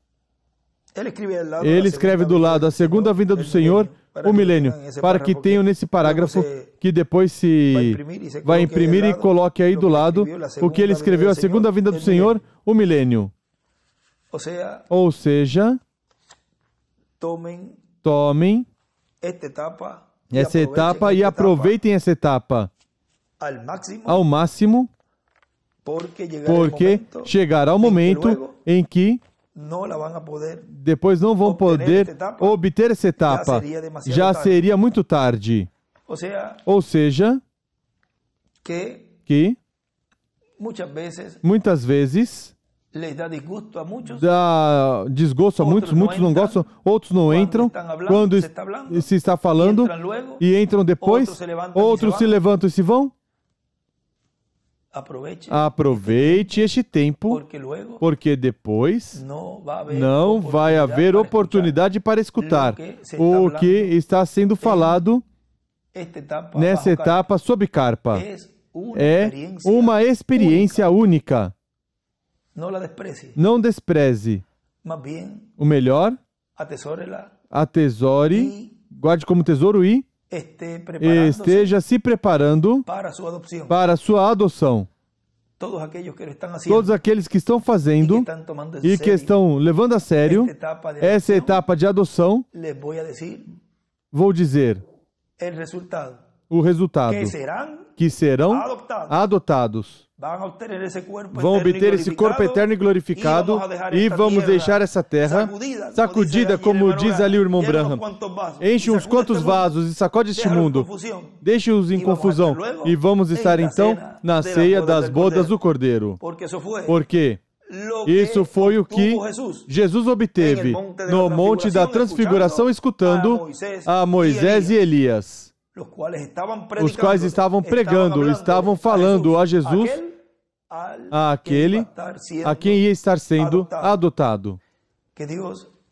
Ele escreve do lado a segunda vinda do Senhor, o milênio, para que tenham nesse parágrafo, que depois se vai imprimir e coloque aí do lado o que ele escreveu, a segunda vinda do Senhor, o milênio. Ou seja, tomem essa etapa e aproveitem essa etapa ao máximo, porque chegará o momento em que depois não vão poder obter essa etapa. Já seria muito tarde. Ou seja, que muitas vezes dá desgosto a muitos não gostam, outros não entram quando se está falando e entram depois, outros se levantam e se vão. Aproveite este tempo, porque depois não vai haver oportunidade para escutar o que está sendo falado nessa etapa sobre carpa. É uma experiência única. Não despreze. O melhor, atesore, guarde como tesouro e esteja se preparando para a sua adoção. todos aqueles que estão fazendo e que estão levando a sério essa etapa de adoção, vou dizer o resultado, que serão adotados. Vão obter esse corpo eterno e glorificado e vamos deixar essa terra sacudida, como diz ali o irmão Branham. Enche uns quantos vasos e sacode este mundo. Deixe-os em confusão e vamos estar então na ceia das bodas do Cordeiro. Porque isso foi o que Jesus obteve no Monte da Transfiguração, escutando a Moisés e Elias, os quais estavam pregando, estavam falando a Jesus, àquele a quem ia estar sendo adotado.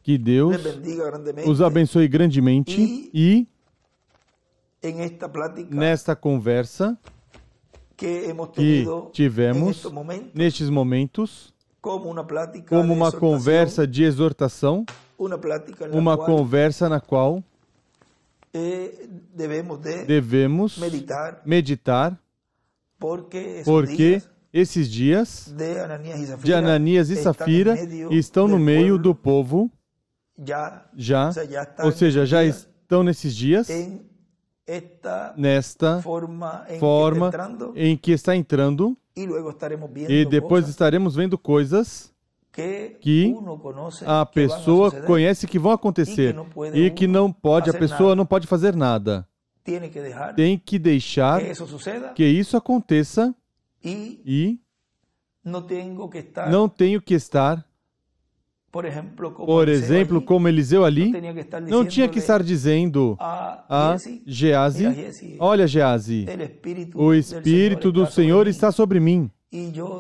Que Deus os abençoe grandemente e nesta conversa que tivemos nestes momentos, como uma conversa de exortação, uma conversa na qual devemos meditar, porque esses dias de Ananias e Safira estão no meio do povo, ou seja, já estão nesses dias, nesta forma em que está entrando, e depois estaremos vendo coisas que a pessoa conhece que vão acontecer e que não pode, a pessoa não pode fazer nada. Tem que deixar que isso aconteça e não tenho que estar, por exemplo, como Eliseu ali, não tinha que estar dizendo a Geazi: olha, Geazi, o Espírito do Senhor está sobre mim.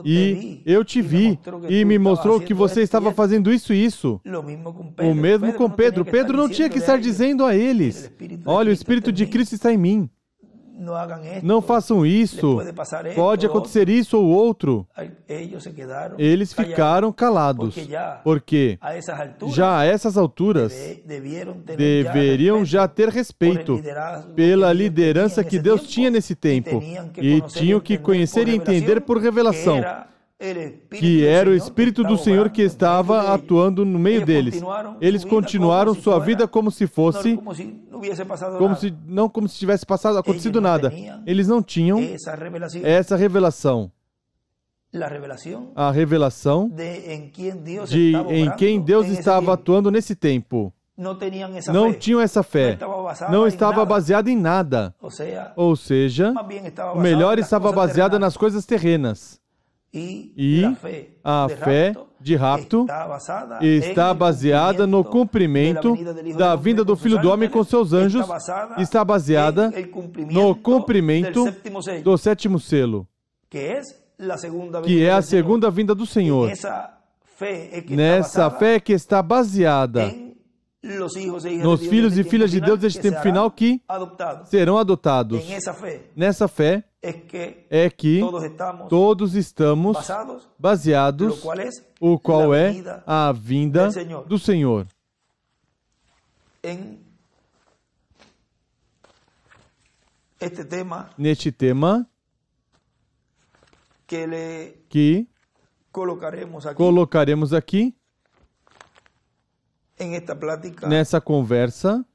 E eu te vi e me mostrou que você estava fazendo isso e isso. O mesmo com Pedro. Pedro não tinha que estar dizendo a eles: olha, o Espírito de Cristo está em mim. Não façam isso. Pode acontecer isso ou outro. Eles ficaram calados, porque já a essas alturas deveriam já ter respeito pela liderança que Deus tinha nesse tempo e tinham que conhecer e entender por revelação que era o Espírito do Senhor que estava atuando no meio deles. Eles continuaram sua vida como se fosse, como se tivesse acontecido nada. Eles não tinham essa revelação. A revelação de em quem Deus estava atuando nesse tempo. Não tinham essa fé. Não estava baseada em nada. Ou seja, o melhor estava baseada nas coisas terrenas. E a fé de rapto está baseada no cumprimento da vinda do Filho do Homem com seus anjos, está baseada no cumprimento do sétimo selo, que é a segunda vinda do Senhor. Nessa fé que está baseada nos filhos e filhas de Deus deste tempo final que serão adotados. Nessa fé é que todos estamos baseados, o qual é a vinda do Senhor. Neste tema que colocaremos aqui, nessa conversa,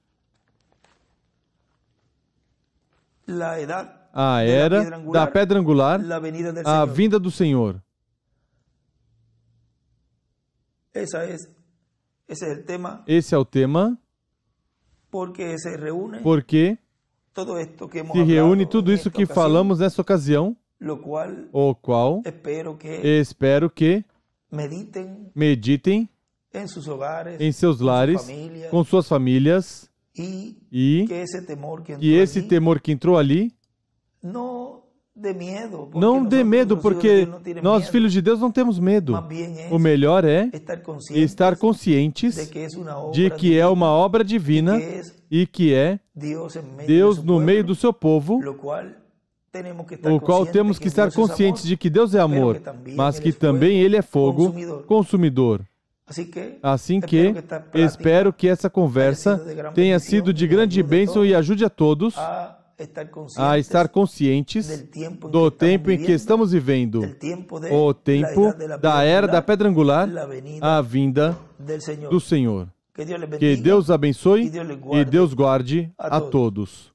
a era da pedra angular, a vinda do Senhor. Esse é o tema, porque se reúne tudo isso que falamos nessa ocasião, o qual espero que meditem em seus lares, com suas famílias, e que esse temor que entrou ali, não dê medo, porque nós, filhos de Deus, não temos medo. O melhor é estar conscientes de que é uma obra divina e que é Deus no meio do seu povo, o qual temos que estar conscientes de que Deus é amor, mas que também Ele é fogo consumidor. Assim que espero que essa conversa tenha sido de grande bênção e ajude a todos a estar conscientes do tempo em que estamos vivendo, o tempo da era da pedra angular, a vinda do Senhor. Que Deus abençoe e Deus guarde a todos.